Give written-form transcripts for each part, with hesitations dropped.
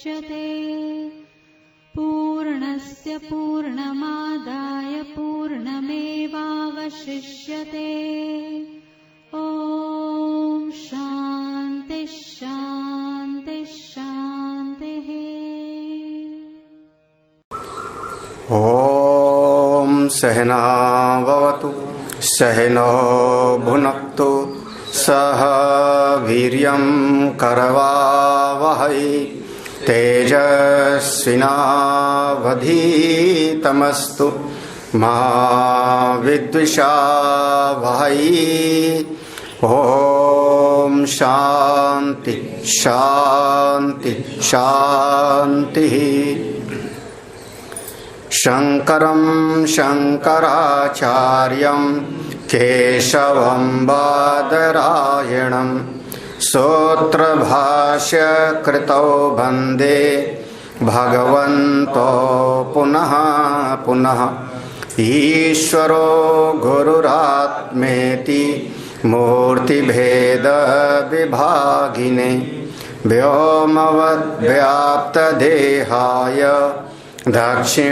मुच्यते पूर्णस्य पूर्णमादाय पूर्णमेवावशिष्यते। ॐ शान्ति शान्ति शान्तिः। ॐ सहना भवतु सहनो भुनक्तु सह वीर्यं करवावहै तेजस्विनावधीतमस्तु मा विद्विषावहै। ॐ शान्ति शान्ति शान्तिः। शङ्करं शङ्कराचार्यं केशवं बादरायणं सूत्रभाष्यकृतौ वन्दे भगवन्तो पुनः पुनः। ईश्वरो गुरुरात्मेति मूर्तिभेदविभागिने व्योमवद्व्याप्तदेहाय दक्षिणामूर्तये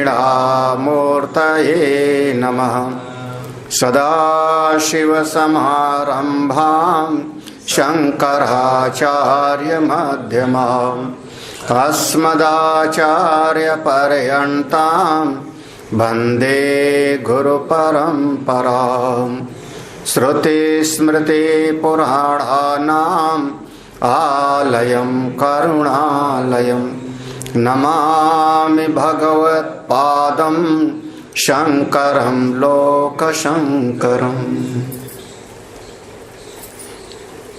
नमः। सदाशिवसमारम्भां शङ्कराचार्यमध्यमाम् अस्मदाचार्यपर्यन्तां वन्दे गुरुपरम्पराम्। श्रुतिस्मृतिपुराणानाम् आलयं करुणालयं नमामि भगवत्पादं शङ्करं लोकशङ्करम्।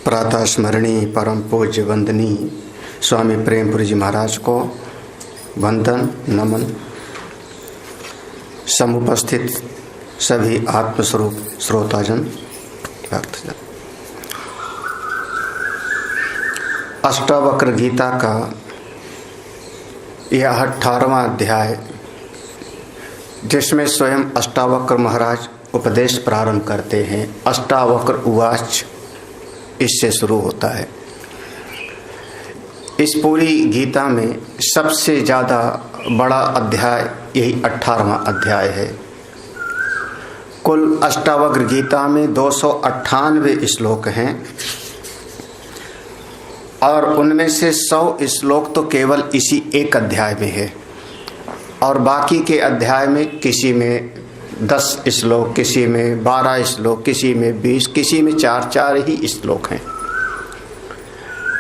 प्रातः स्मरणीय परम पूज्य वंदनीय स्वामी प्रेमपुरी जी महाराज को वंदन नमन। समुपस्थित सभी आत्मस्वरूप श्रोताजन भक्तजन। अष्टावक्र गीता का यह 18वां अध्याय, जिसमें स्वयं अष्टावक्र महाराज उपदेश प्रारंभ करते हैं। अष्टावक्र उवाच इससे शुरू होता है। इस पूरी गीता में सबसे ज़्यादा बड़ा अध्याय यही 18वां अध्याय है। कुल अष्टावक्र गीता में 298 श्लोक हैं और उनमें से 100 श्लोक तो केवल इसी एक अध्याय में है और बाकी के अध्याय में किसी में 10 श्लोक, किसी में 12 श्लोक, किसी में 20, किसी में 4 ही श्लोक हैं।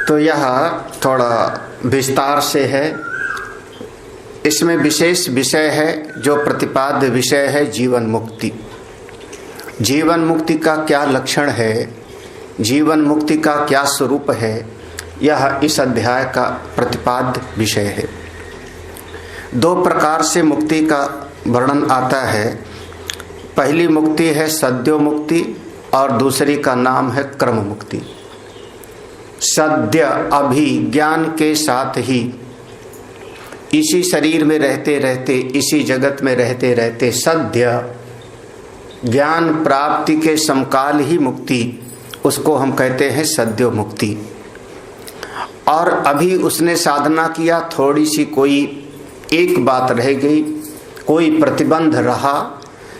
तो यह थोड़ा विस्तार से है। इसमें विशेष विषय है, जो प्रतिपाद्य विषय है जीवन मुक्ति। जीवन मुक्ति का क्या लक्षण है, जीवन मुक्ति का क्या स्वरूप है, यह इस अध्याय का प्रतिपाद्य विषय है। 2 प्रकार से मुक्ति का वर्णन आता है। पहली मुक्ति है सद्यो मुक्ति और दूसरी का नाम है क्रम मुक्ति। सद्य अभी ज्ञान के साथ ही इसी शरीर में रहते रहते, इसी जगत में रहते रहते सद्य ज्ञान प्राप्ति के समकाल ही मुक्ति, उसको हम कहते हैं सद्यो मुक्ति। और अभी उसने साधना किया, थोड़ी सी कोई एक बात रह गई, कोई प्रतिबंध रहा,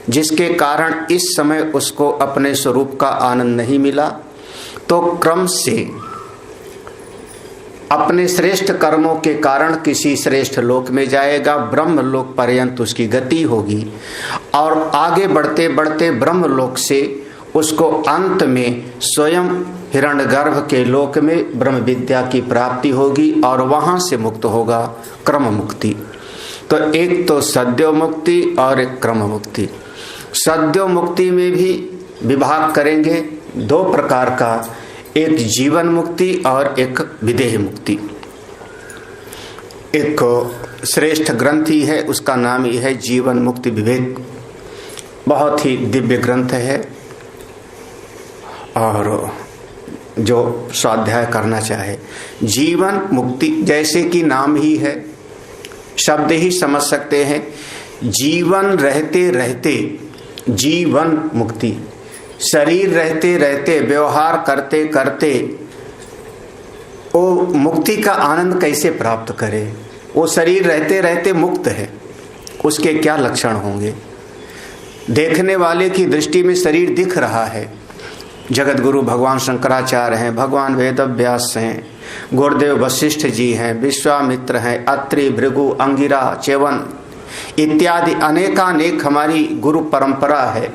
जिसके कारण इस समय उसको अपने स्वरूप का आनंद नहीं मिला, तो क्रम से अपने श्रेष्ठ कर्मों के कारण किसी श्रेष्ठ लोक में जाएगा, ब्रह्म लोक पर्यंत उसकी गति होगी और आगे बढ़ते बढ़ते ब्रह्म लोक से उसको अंत में स्वयं हिरण्यगर्भ के लोक में ब्रह्म विद्या की प्राप्ति होगी और वहां से मुक्त होगा, क्रम मुक्ति। तो एक तो सद्यो मुक्ति और एक क्रम मुक्ति। सद्यो मुक्ति में भी विभाग करेंगे 2 प्रकार का, एक जीवन मुक्ति और एक विदेह मुक्ति। एक श्रेष्ठ ग्रंथि है, उसका नाम यह है जीवन मुक्ति विवेक। बहुत ही दिव्य ग्रंथ है और जो स्वाध्याय करना चाहे। जीवन मुक्ति जैसे कि नाम ही है, शब्द ही समझ सकते हैं। जीवन रहते रहते जीवन मुक्ति, शरीर रहते रहते व्यवहार करते करते वो मुक्ति का आनंद कैसे प्राप्त करे? वो शरीर रहते रहते मुक्त है, उसके क्या लक्षण होंगे? देखने वाले की दृष्टि में शरीर दिख रहा है। जगत गुरु भगवान शंकराचार्य हैं, भगवान वेदव्यास हैं, गुरुदेव वशिष्ठ जी हैं, विश्वामित्र हैं, अत्रि, भृगु, अंगिरा, च्यवन इत्यादि अनेकानेक हमारी गुरु परंपरा है।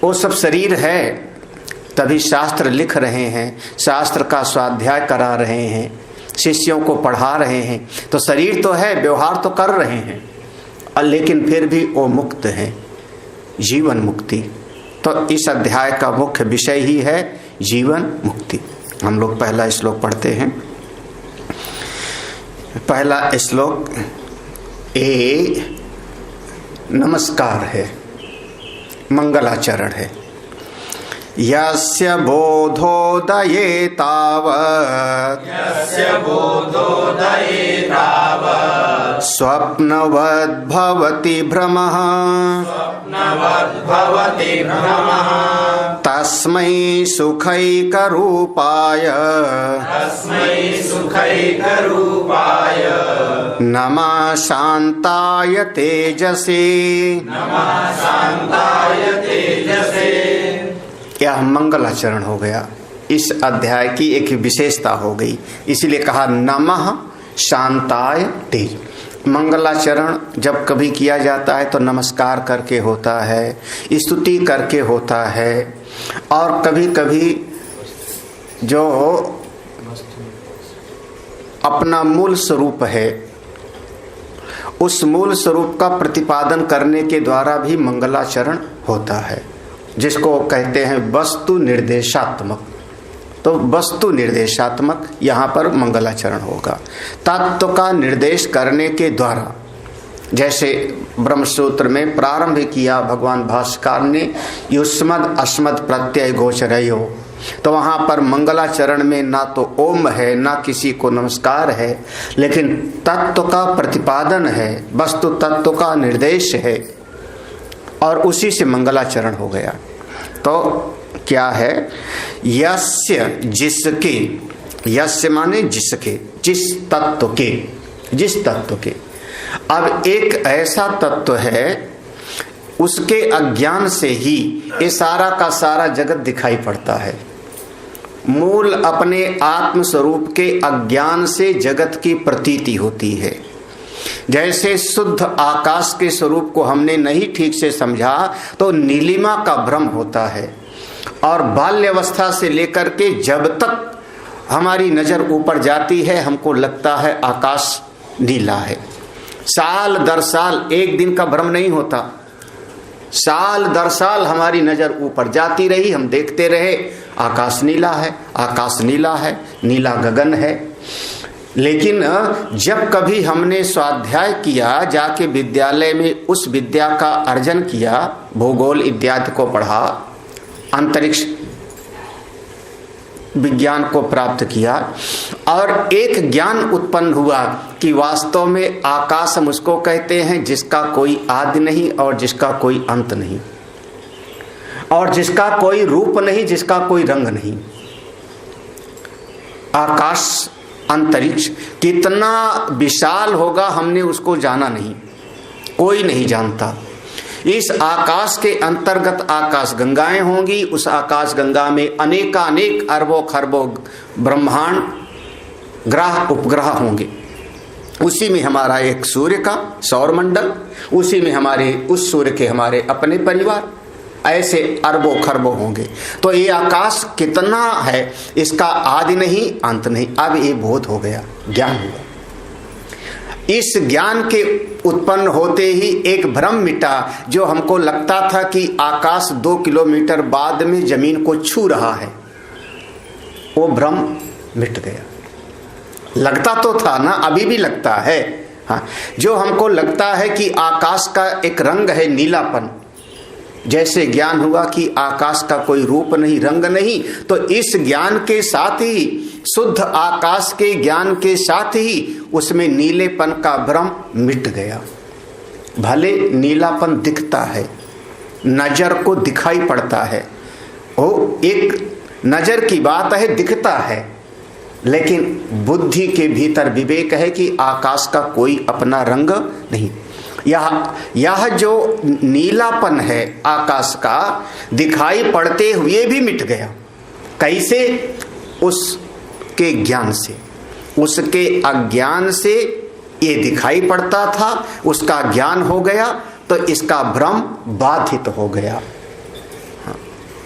वो सब शरीर है, तभी शास्त्र लिख रहे हैं, शास्त्र का स्वाध्याय करा रहे हैं, शिष्यों को पढ़ा रहे हैं। तो शरीर तो है, व्यवहार तो कर रहे हैं, लेकिन फिर भी वो मुक्त है, जीवन मुक्ति। तो इस अध्याय का मुख्य विषय ही है जीवन मुक्ति। हम लोग पहला श्लोक पढ़ते हैं। पहला श्लोक नमस्कार है, मंगलाचरण है। यस्य बोधोदये तावत् स्वप्नवद्भवति भ्रमः तस्मै सुखैकरूपाय नमः शान्ताय तेजसे। यह मंगलाचरण हो गया। इस अध्याय की एक विशेषता हो गई, इसलिए कहा नमः शांताय तेज। मंगलाचरण जब कभी किया जाता है तो नमस्कार करके होता है, स्तुति करके होता है, और कभी कभी जो अपना मूल स्वरूप है उस मूल स्वरूप का प्रतिपादन करने के द्वारा भी मंगलाचरण होता है, जिसको कहते हैं वस्तु निर्देशात्मक। तो वस्तु निर्देशात्मक यहाँ पर मंगलाचरण होगा। तत्व का निर्देश करने के द्वारा, जैसे ब्रह्मसूत्र में प्रारंभ किया भगवान भास्कर ने युष्मद् अस्मद् प्रत्यय गोचरयो, तो वहाँ पर मंगलाचरण में ना तो ओम है, ना किसी को नमस्कार है, लेकिन तत्व का प्रतिपादन है, वस्तु तत्व का निर्देश है, और उसी से मंगलाचरण हो गया। तो क्या है? यस्य, जिसके, यस्य माने जिसके, जिस तत्व के, जिस तत्व के। अब एक ऐसा तत्व है, उसके अज्ञान से ही ये सारा का सारा जगत दिखाई पड़ता है। मूल अपने आत्म स्वरूप के अज्ञान से जगत की प्रतीति होती है। जैसे शुद्ध आकाश के स्वरूप को हमने नहीं ठीक से समझा तो नीलिमा का भ्रम होता है, और बाल्यावस्था से लेकर के जब तक हमारी नजर ऊपर जाती है हमको लगता है आकाश नीला है। साल दर साल एक दिन का भ्रम नहीं होता, साल दर साल हमारी नजर ऊपर जाती रही, हम देखते रहे आकाश नीला है, आकाश नीला है, नीला गगन है। लेकिन जब कभी हमने स्वाध्याय किया, जाके विद्यालय में उस विद्या का अर्जन किया, भूगोल इत्यादि को पढ़ा, अंतरिक्ष विज्ञान को प्राप्त किया, और एक ज्ञान उत्पन्न हुआ कि वास्तव में आकाश हम उसको कहते हैं जिसका कोई आदि नहीं और जिसका कोई अंत नहीं, और जिसका कोई रूप नहीं, जिसका कोई रंग नहीं। आकाश अंतरिक्ष कितना विशाल होगा हमने उसको जाना नहीं, कोई नहीं जानता। इस आकाश के अंतर्गत आकाश गंगाएं होंगी, उस आकाश गंगा में अनेकानेक अरबों खरबों ब्रह्मांड ग्रह उपग्रह होंगे। उसी में हमारा एक सूर्य का सौरमंडल, उसी में हमारे उस सूर्य के हमारे अपने परिवार, ऐसे अरबों खरबों होंगे। तो ये आकाश कितना है, इसका आदि नहीं अंत नहीं। अब ये बोध हो गया, ज्ञान हुआ। इस ज्ञान के उत्पन्न होते ही एक भ्रम मिटा, जो हमको लगता था कि आकाश 2 किलोमीटर बाद में जमीन को छू रहा है, वो भ्रम मिट गया। लगता तो था ना, अभी भी लगता है। हाँ, जो हमको लगता है कि आकाश का एक रंग है नीलापन, जैसे ज्ञान हुआ कि आकाश का कोई रूप नहीं, रंग नहीं, तो इस ज्ञान के साथ ही, शुद्ध आकाश के ज्ञान के साथ ही उसमें नीलेपन का भ्रम मिट गया। भले नीलापन दिखता है, नजर को दिखाई पड़ता है, वो एक नजर की बात है, दिखता है, लेकिन बुद्धि के भीतर विवेक है कि आकाश का कोई अपना रंग नहीं। यह जो नीलापन है आकाश का दिखाई पड़ते हुए भी मिट गया। कैसे? उसके ज्ञान से, उसके अज्ञान से ये दिखाई पड़ता था, उसका ज्ञान हो गया तो इसका भ्रम बाधित हो गया,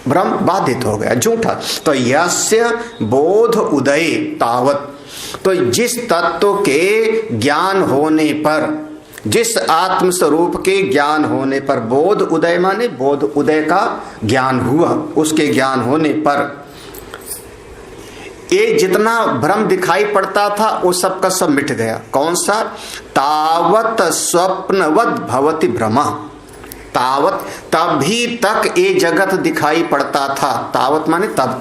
भ्रम बाधित हो गया, झूठा। तो यस्य बोध उदय तावत, तो जिस तत्व के ज्ञान होने पर, जिस आत्म स्वरूप के ज्ञान होने पर, बोध उदय माने बोध उदय का ज्ञान हुआ, उसके ज्ञान होने पर ये जितना भ्रम दिखाई पड़ता था वो सब का सब मिट गया। कौन सा? तावत स्वप्नवत भवति भ्रमा, तावत तभी तक ये जगत दिखाई पड़ता था। तावत माने तब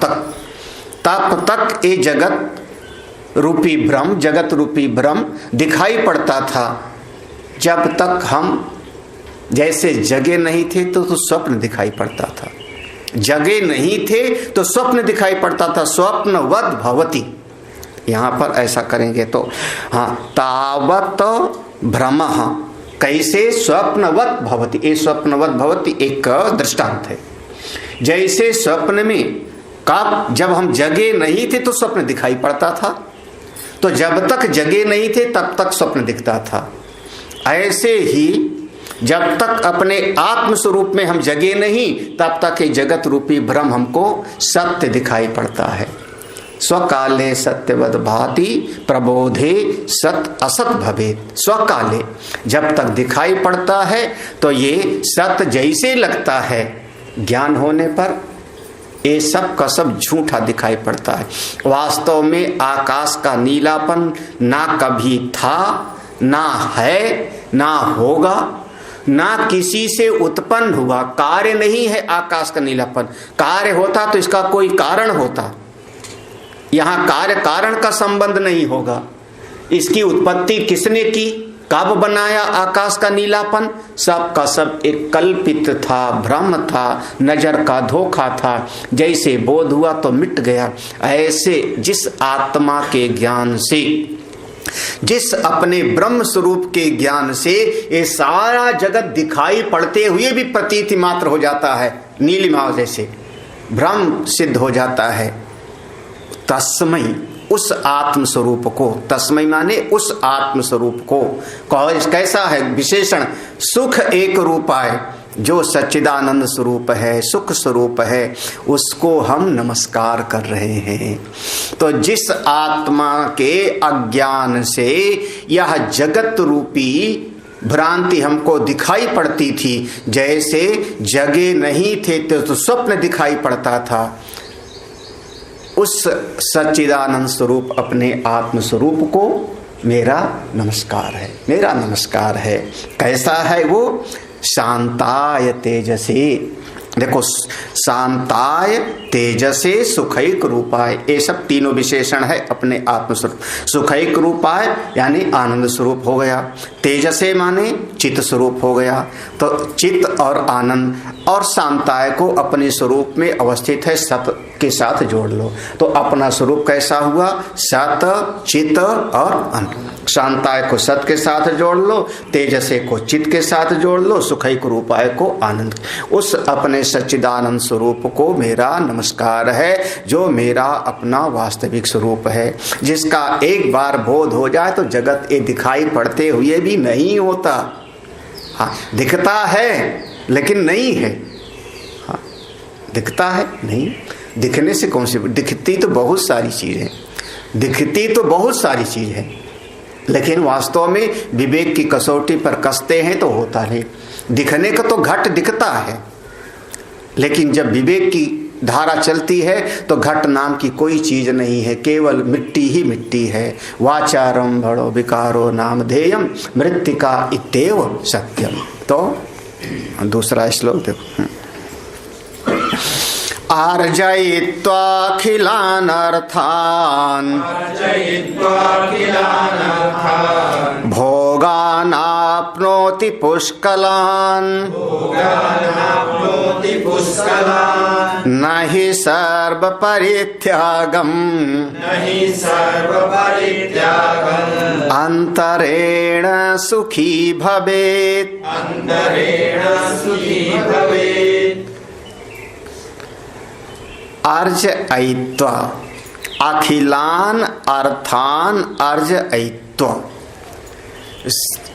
तक ये जगत रूपी भ्रम, जगत रूपी भ्रम दिखाई पड़ता था, जब तक हम जैसे जगे नहीं थे तो स्वप्न दिखाई पड़ता था, जगे नहीं थे तो स्वप्न दिखाई पड़ता था। स्वप्नवत भवति, यहां पर ऐसा करेंगे तो हाँ, तावत भ्रम, कैसे? स्वप्नवत भवति, ये स्वप्नवत भवति एक दृष्टांत है। जैसे स्वप्न में कब, जब हम जगे नहीं थे तो स्वप्न दिखाई पड़ता था, तो जब तक जगे नहीं थे तब तक स्वप्न दिखता था। ऐसे ही जब तक अपने आत्म स्वरूप में हम जगे नहीं तब तक ये जगत रूपी भ्रम हमको सत्य दिखाई पड़ता है। स्वकाले सत्यवद भाति प्रबोधे सत असत भवेत। स्वकाले जब तक दिखाई पड़ता है तो ये सत्य जैसे लगता है, ज्ञान होने पर ये सब का सब झूठा दिखाई पड़ता है। वास्तव में आकाश का नीलापन ना कभी था, ना है, ना होगा, ना किसी से उत्पन्न हुआ। कार्य नहीं है आकाश का नीलापन, कार्य होता तो इसका कोई कारण होता। यहां कार्य कारण का संबंध नहीं होगा। इसकी उत्पत्ति किसने की, कब बनाया आकाश का नीलापन? सब का सब एक कल्पित था, भ्रम था, नजर का धोखा था। जैसे बोध हुआ तो मिट गया। ऐसे जिस आत्मा के ज्ञान से, जिस अपने ब्रह्म स्वरूप के ज्ञान से ये सारा जगत दिखाई पड़ते हुए भी प्रतीति मात्र हो जाता है, नीलिमा जैसे भ्रम सिद्ध हो जाता है, तस्मै उस आत्म स्वरूप को, तस्मै माने उस आत्म स्वरूप को कैसा है विशेषण? सुख एक रूपाय, जो सच्चिदानंद स्वरूप है, सुख स्वरूप है, उसको हम नमस्कार कर रहे हैं। तो जिस आत्मा के अज्ञान से यह जगत रूपी भ्रांति हमको दिखाई पड़ती थी, जैसे जगे नहीं थे तो स्वप्न दिखाई पड़ता था, उस सच्चिदानंद स्वरूप अपने आत्म स्वरूप को मेरा नमस्कार है, मेरा नमस्कार है। कैसा है वो? शांताय तेजसे, देखो शांताय तेजसे सुखैक रूपाय, ये सब तीनों विशेषण है अपने आत्म स्वरूप। सुखैक रूपाय यानी आनंद स्वरूप हो गया, तेजसे माने चित्त स्वरूप हो गया। तो चित्त और आनंद और शांताय को अपने स्वरूप में अवस्थित है, सत के साथ जोड़ लो तो अपना स्वरूप कैसा हुआ? सत, चित्त और आनंद। शांताय को सत के साथ जोड़ लो, तेजसे को चित्त के साथ जोड़ लो, सुखैक रूपाय को आनंद। उस अपने सच्चिदानंद स्वरूप को मेरा नमस्कार है, जो मेरा अपना वास्तविक स्वरूप है, जिसका एक बार बोध हो जाए तो जगत ये दिखाई पड़ते हुए भी नहीं होता। हाँ, दिखता है लेकिन नहीं है। हाँ, दिखता है नहीं, दिखने से कौन सी, दिखती तो बहुत सारी चीज है, दिखती तो बहुत सारी चीज है, लेकिन वास्तव में विवेक की कसौटी पर कसते हैं तो होता नहीं। दिखने का तो घट दिखता है, लेकिन जब विवेक की धारा चलती है तो घट नाम की कोई चीज नहीं है, केवल मिट्टी ही मिट्टी है। वाचारम बड़ो विकारो नाम धेयम मृत्तिका इत्येव सत्यम। तो दूसरा श्लोक देखो, अर्जयित्वाखिलान् अर्थान् भोगानाप्नोति पुष्कलान् न हि सर्वपरित्यागम् अन्तरेण सुखी भवेत्। अर्जयित्वा अखिलान अर्थान अर्जयित्वा,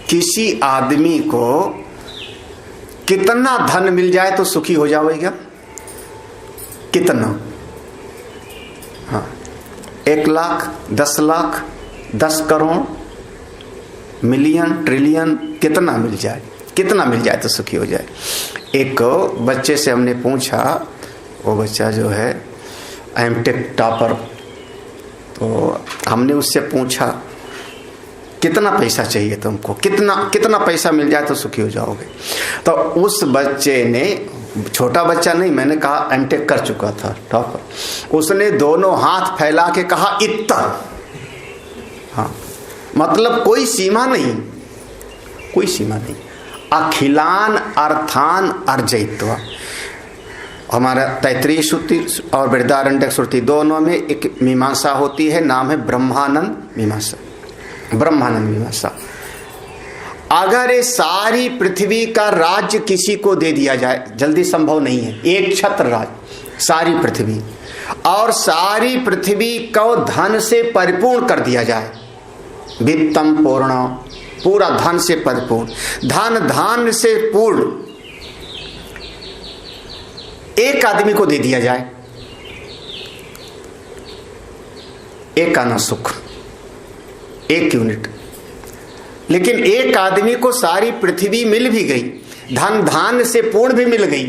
किसी आदमी को कितना धन मिल जाए तो सुखी हो जाएगा? कितना? हाँ, 1 लाख, 10 लाख, 10 करोड़, मिलियन, ट्रिलियन, कितना मिल जाए? कितना मिल जाए तो सुखी हो जाए? एक बच्चे से हमने पूछा, वो बच्चा जो है एमटेक टॉपर, तो हमने उससे पूछा कितना पैसा चाहिए तुमको, कितना पैसा मिल जाए तो सुखी हो जाओगे? तो उस बच्चे ने, छोटा बच्चा नहीं, मैंने कहा एमटेक कर चुका था टॉपर, उसने दोनों हाथ फैला के कहा इतना। हाँ, मतलब कोई सीमा नहीं, कोई सीमा नहीं। अखिलान अर्थान अर्जयित्वा, हमारा तैत्तिरीय श्रुति और बृहदारण्यक श्रुति दोनों में एक मीमांसा होती है, नाम है ब्रह्मानंद मीमांसा। ब्रह्मानंद मीमांसा, अगर ये सारी पृथ्वी का राज्य किसी को दे दिया जाए, जल्दी संभव नहीं है, एक छत्र राज्य सारी पृथ्वी, और सारी पृथ्वी को धन से परिपूर्ण कर दिया जाए, वित्तम पूर्ण, पूरा धन से परिपूर्ण, धन धान्य से पूर्ण एक आदमी को दे दिया जाए, एक आना सुख, 1 यूनिट। लेकिन एक आदमी को सारी पृथ्वी मिल भी गई, धन धान्य से पूर्ण भी मिल गई,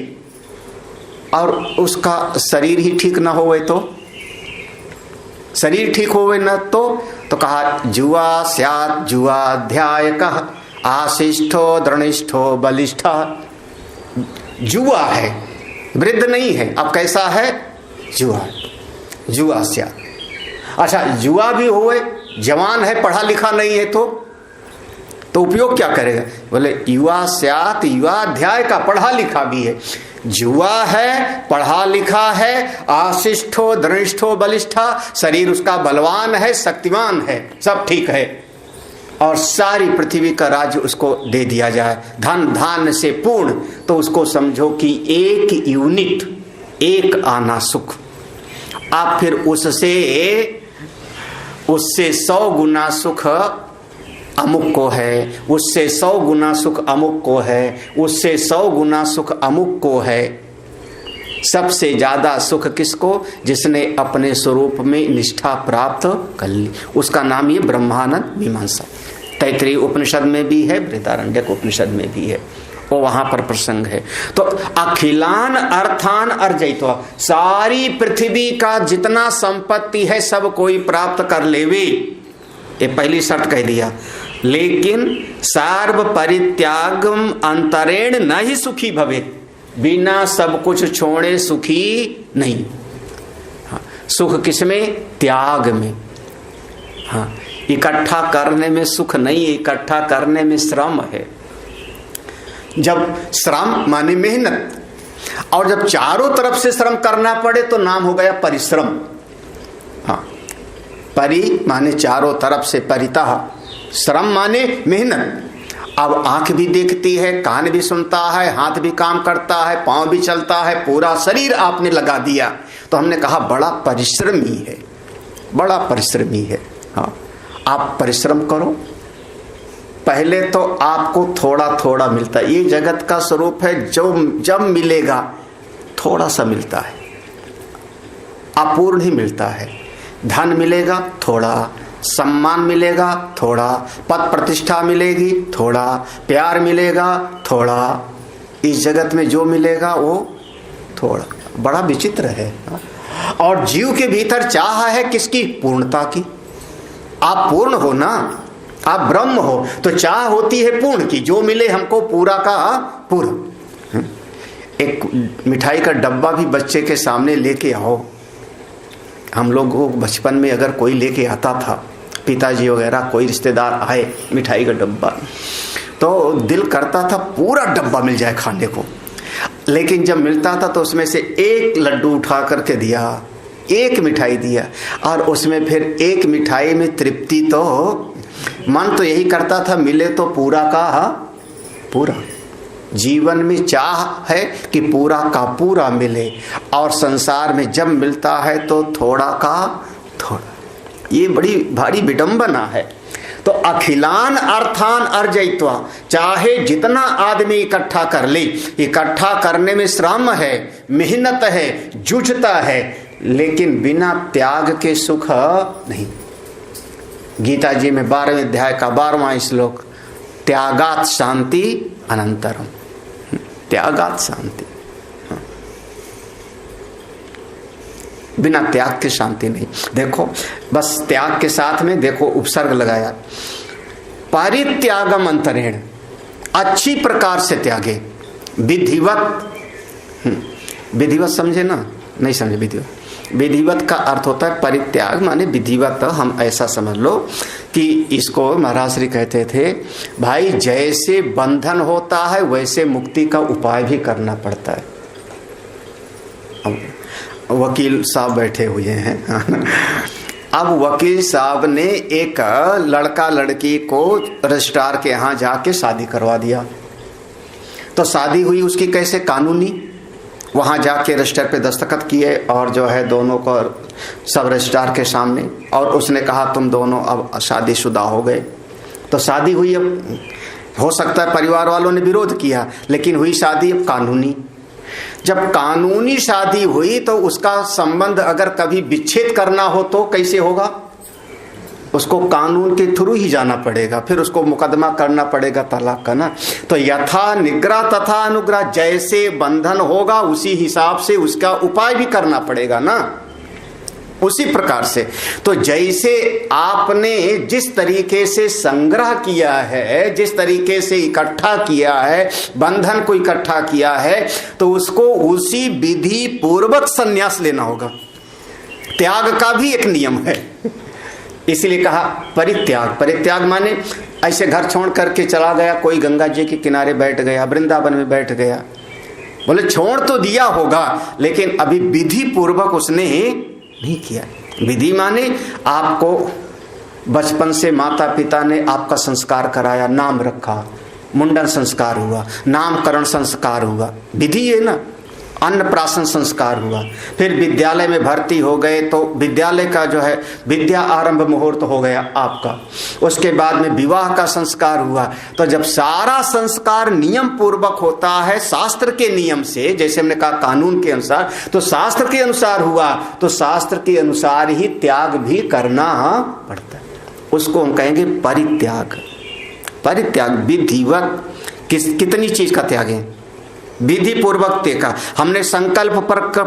और उसका शरीर ही ठीक ना होवे तो, शरीर ठीक होवे न तो कहा जुआ स्यात् जुआध्यायकः आशिष्ठो दृढ़निष्ठो बलिष्ठः। जुआ है, वृद्ध नहीं है, अब कैसा है? जुआ स्यात्। अच्छा, जुआ भी होवे, जवान है, पढ़ा लिखा नहीं है तो उपयोग क्या करेगा? बोले युवा स्यात्, युवा अध्याय का, पढ़ा लिखा भी है, जुआ है, पढ़ा लिखा है, आशिष्ठो दृढ़निष्ठो बलिष्ठा, शरीर उसका बलवान है, शक्तिमान है, सब ठीक है, और सारी पृथ्वी का राज्य उसको दे दिया जाए, धन धान्य से पूर्ण, तो उसको समझो कि 1 यूनिट, 1 आना सुख। आप फिर उससे 100 गुना सुख अमुक को है, उससे 100 गुना सुख अमुक को है, उससे 100 गुना सुख अमुक को है। सबसे ज्यादा सुख किसको? जिसने अपने स्वरूप में निष्ठा प्राप्त कर ली, उसका नाम ये ब्रह्मानंद मीमांसा। तैत्तिरीय उपनिषद में भी है, बृहदारण्यक उपनिषद में भी है, वो वहां पर प्रसंग है। तो अखिलान अर्थान अर्जयित्वा, सारी पृथ्वी का जितना संपत्ति है सब कोई प्राप्त कर लेवे, ये पहली शर्त कह दिया। लेकिन सर्व परित्यागम अंतरेण न ही सुखी भवेत्, बिना सब कुछ छोड़े सुखी नहीं। हाँ, सुख किसमें? त्याग में। हाँ, इकट्ठा करने में सुख नहीं है, इकट्ठा करने में श्रम है। जब श्रम माने मेहनत, और जब चारों तरफ से श्रम करना पड़े तो नाम हो गया परिश्रम। हाँ, परि माने चारों तरफ से, परितः, श्रम माने मेहनत। अब आंख भी देखती है, कान भी सुनता है, हाथ भी काम करता है, पांव भी चलता है, पूरा शरीर आपने लगा दिया, तो हमने कहा बड़ा परिश्रमी है, बड़ा परिश्रमी है। हाँ, आप परिश्रम करो, पहले तो आपको थोड़ा थोड़ा मिलता है, ये जगत का स्वरूप है, जो जब मिलेगा थोड़ा सा मिलता है, अपूर्ण ही मिलता है। धन मिलेगा थोड़ा, सम्मान मिलेगा थोड़ा, पद प्रतिष्ठा मिलेगी थोड़ा, प्यार मिलेगा थोड़ा, इस जगत में जो मिलेगा वो थोड़ा। बड़ा विचित्र है। और जीव के भीतर चाह है किसकी? पूर्णता की। आप पूर्ण हो ना, आप ब्रह्म हो, तो चाह होती है पूर्ण की, जो मिले हमको पूरा का पूरा। एक मिठाई का डब्बा भी बच्चे के सामने लेके आओ, हम लोग को बचपन में अगर कोई लेके आता था, पिताजी वगैरह कोई रिश्तेदार आए, मिठाई का डब्बा, तो दिल करता था पूरा डब्बा मिल जाए खाने को। लेकिन जब मिलता था तो उसमें से एक लड्डू उठा करके दिया, एक मिठाई दिया, और उसमें फिर एक मिठाई में तृप्ति, तो मन तो यही करता था मिले तो पूरा का पूरा। जीवन में चाह है कि पूरा का पूरा मिले, और संसार में जब मिलता है तो थोड़ा का थोड़ा। ये बड़ी भारी विडंबना है। तो अखिलान अर्थान अर्जयित्वा, चाहे जितना आदमी इकट्ठा कर ले, इकट्ठा करने में श्रम है, मेहनत है, जूझता है, लेकिन बिना त्याग के सुख नहीं। गीता जी में 12वें अध्याय का 12वां श्लोक, त्यागात शांति अनंतरम, त्यागात शांति। बिना त्याग के शांति नहीं। देखो बस त्याग के साथ में देखो उपसर्ग लगाया, परित्यागम अंतरेण, अच्छी प्रकार से त्यागे, विधिवत। विधिवत समझे ना? नहीं समझे विधिवत? विधिवत का अर्थ होता है परित्याग, माने विधिवत। हम ऐसा समझ लो कि इसको महाराज श्री कहते थे, भाई जैसे बंधन होता है वैसे मुक्ति का उपाय भी करना पड़ता है। वकील साहब बैठे हुए हैं अब वकील साहब ने एक लड़का लड़की को रजिस्ट्रार के यहाँ जाके शादी करवा दिया। तो शादी हुई उसकी कैसे? कानूनी। वहाँ जाके रजिस्टर पे दस्तखत किए और जो है दोनों को सब रजिस्ट्रार के सामने, और उसने कहा तुम दोनों अब शादीशुदा हो गए। तो शादी हुई। अब हो सकता है परिवार वालों ने विरोध किया, लेकिन हुई शादी अब कानूनी। जब कानूनी शादी हुई तो उसका संबंध अगर कभी विच्छेद करना हो तो कैसे होगा? उसको कानून के थ्रू ही जाना पड़ेगा, फिर उसको मुकदमा करना पड़ेगा तलाक का ना। तो यथा निग्रह तथा अनुग्रह, जैसे बंधन होगा उसी हिसाब से उसका उपाय भी करना पड़ेगा ना, उसी प्रकार से। तो जैसे आपने जिस तरीके से संग्रह किया है, जिस तरीके से इकट्ठा किया है, बंधन को इकट्ठा किया है, तो उसको उसी विधि पूर्वक संन्यास लेना होगा। त्याग का भी एक नियम है, इसलिए कहा परित्याग। परित्याग माने ऐसे घर छोड़ करके चला गया, कोई गंगा जी के किनारे बैठ गया, वृंदावन में बैठ गया, बोले छोड़ तो दिया होगा लेकिन अभी विधि पूर्वक उसने नहीं किया। विधि माने आपको बचपन से माता पिता ने आपका संस्कार कराया, नाम रखा, मुंडन संस्कार हुआ, नामकरण संस्कार हुआ, विधि है ना। अन्नप्राशन संस्कार हुआ, फिर विद्यालय में भर्ती हो गए तो विद्यालय का जो है विद्या आरंभ मुहूर्त हो गया आपका। उसके बाद में विवाह का संस्कार हुआ। तो जब सारा संस्कार नियम पूर्वक होता है, शास्त्र के नियम से, जैसे हमने कहा कानून के अनुसार, तो शास्त्र के अनुसार हुआ, तो शास्त्र के अनुसार ही त्याग भी करना पड़ता है। उसको हम कहेंगे परित्याग। परित्याग विधिवत। कितनी चीज का त्याग है? विधि पूर्वक त्याग। हमने संकल्प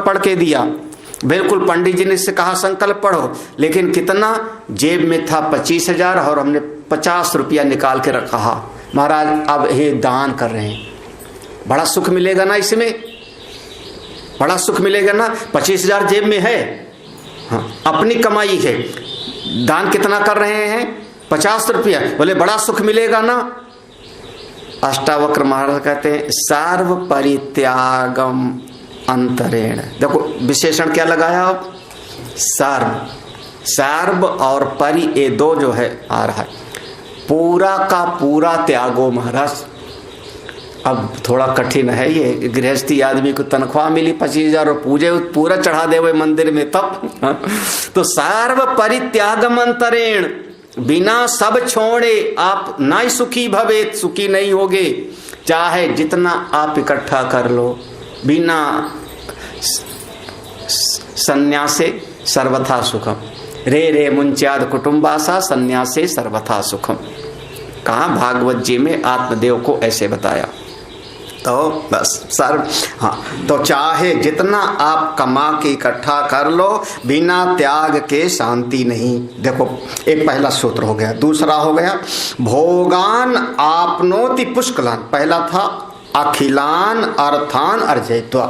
पढ़ के दिया, बिल्कुल पंडित जी ने से कहा संकल्प पढ़ो, लेकिन कितना? जेब में था 25,000 और हमने 50 रुपया निकाल के रखा, महाराज अब ये दान कर रहे हैं, बड़ा सुख मिलेगा ना, इसमें बड़ा सुख मिलेगा ना। 25,000 जेब में है, हाँ अपनी कमाई है, दान कितना कर रहे हैं? 50 रुपया, बोले बड़ा सुख मिलेगा ना। अष्टावक्र महाराज कहते हैं सर्व परित्यागम अंतरेण। देखो विशेषण क्या लगाया आप? सर्व। सर्व और परि, ये दो जो है आ रहा है। पूरा का पूरा त्यागो महाराज। अब थोड़ा कठिन है ये, गृहस्थी आदमी को तनख्वाह मिली 25,000 और पूजे पूरा चढ़ा दे हुए मंदिर में तब तो सर्व परित्यागम अंतरेण, बिना सब छोड़े आप ना सुखी भवेत, सुखी नहीं होगे। चाहे जितना आप इकट्ठा कर लो, बिना संन्यासे सर्वथा सुखम। रे रे मुंच्याद कुटुंबासा संन्यासे सर्वथा सुखम। कहा? भागवत जी में आत्मदेव को ऐसे बताया। तो बस सर्व, हाँ, तो चाहे जितना आप कमा के इकट्ठा कर लो, बिना त्याग के शांति नहीं। देखो एक पहला सूत्र हो गया। दूसरा हो गया भोगान आपनोति पुष्कलान। पहला था अखिलान अर्थान अर्जयित्वा,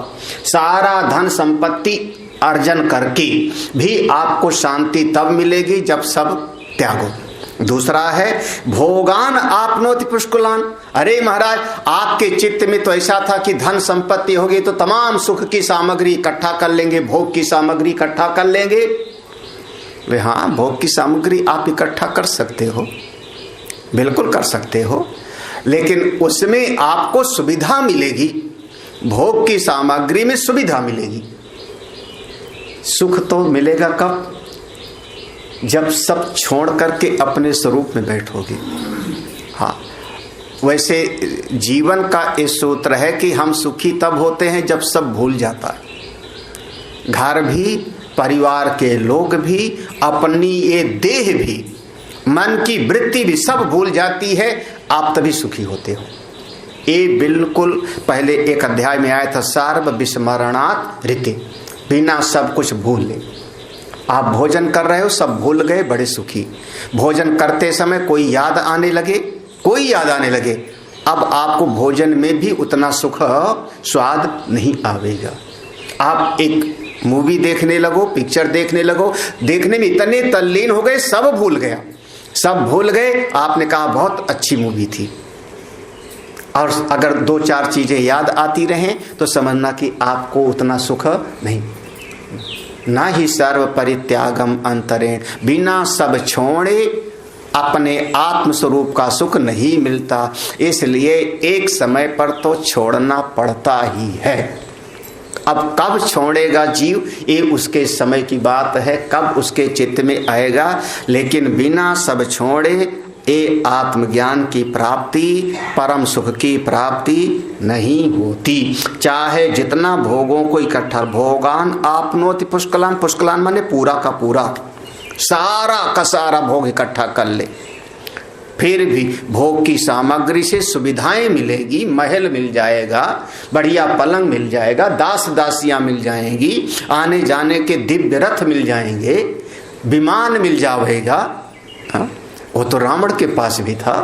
सारा धन संपत्ति अर्जन करके भी आपको शांति तब मिलेगी जब सब त्यागो। दूसरा है भोगान आपनोति पुष्कुलान। अरे महाराज, आपके चित्त में तो ऐसा था कि धन संपत्ति होगी तो तमाम सुख की सामग्री इकट्ठा कर लेंगे, भोग की सामग्री इकट्ठा कर लेंगे। वे हाँ, भोग की सामग्री आप इकट्ठा कर सकते हो, बिल्कुल कर सकते हो, लेकिन उसमें आपको सुविधा मिलेगी। भोग की सामग्री में सुविधा मिलेगी। सुख तो मिलेगा कब? जब सब छोड़ करके अपने स्वरूप में बैठोगे। हाँ, वैसे जीवन का ये सूत्र है कि हम सुखी तब होते हैं जब सब भूल जाता है। घर भी, परिवार के लोग भी, अपनी ये देह भी, मन की वृत्ति भी सब भूल जाती है, आप तभी सुखी होते हो। ये बिल्कुल पहले एक अध्याय में आया था, सर्व विस्मरणात् ऋते, बिना सब कुछ भूल ले। आप भोजन कर रहे हो, सब भूल गए, बड़े सुखी। भोजन करते समय कोई याद आने लगे, अब आपको भोजन में भी उतना सुख स्वाद नहीं आवेगा। आप एक मूवी देखने लगो, पिक्चर देखने लगो, देखने में इतने तल्लीन हो गए, सब भूल गए। आपने कहा बहुत अच्छी मूवी थी, और अगर 2-4 चीजें याद आती रहें तो समझना कि आपको उतना सुख नहीं। ना ही सर्व परित्यागम अंतरेण, बिना सब छोड़े अपने आत्म स्वरूप का सुख नहीं मिलता। इसलिए एक समय पर तो छोड़ना पड़ता ही है। अब कब छोड़ेगा जीव, ये उसके समय की बात है, कब उसके चित्त में आएगा। लेकिन बिना सब छोड़े ये आत्मज्ञान की प्राप्ति, परम सुख की प्राप्ति नहीं होती। चाहे जितना भोगों को इकट्ठा, भोगान आपनोति पुष्कलान, पुष्कलान माने पूरा का पूरा, सारा का सारा भोग इकट्ठा कर ले, फिर भी भोग की सामग्री से सुविधाएं मिलेगी। महल मिल जाएगा, बढ़िया पलंग मिल जाएगा, दास दासियां मिल जाएंगी, आने जाने के दिव्य रथ मिल जाएंगे, विमान मिल जाएगा। वो तो रावण के पास भी था।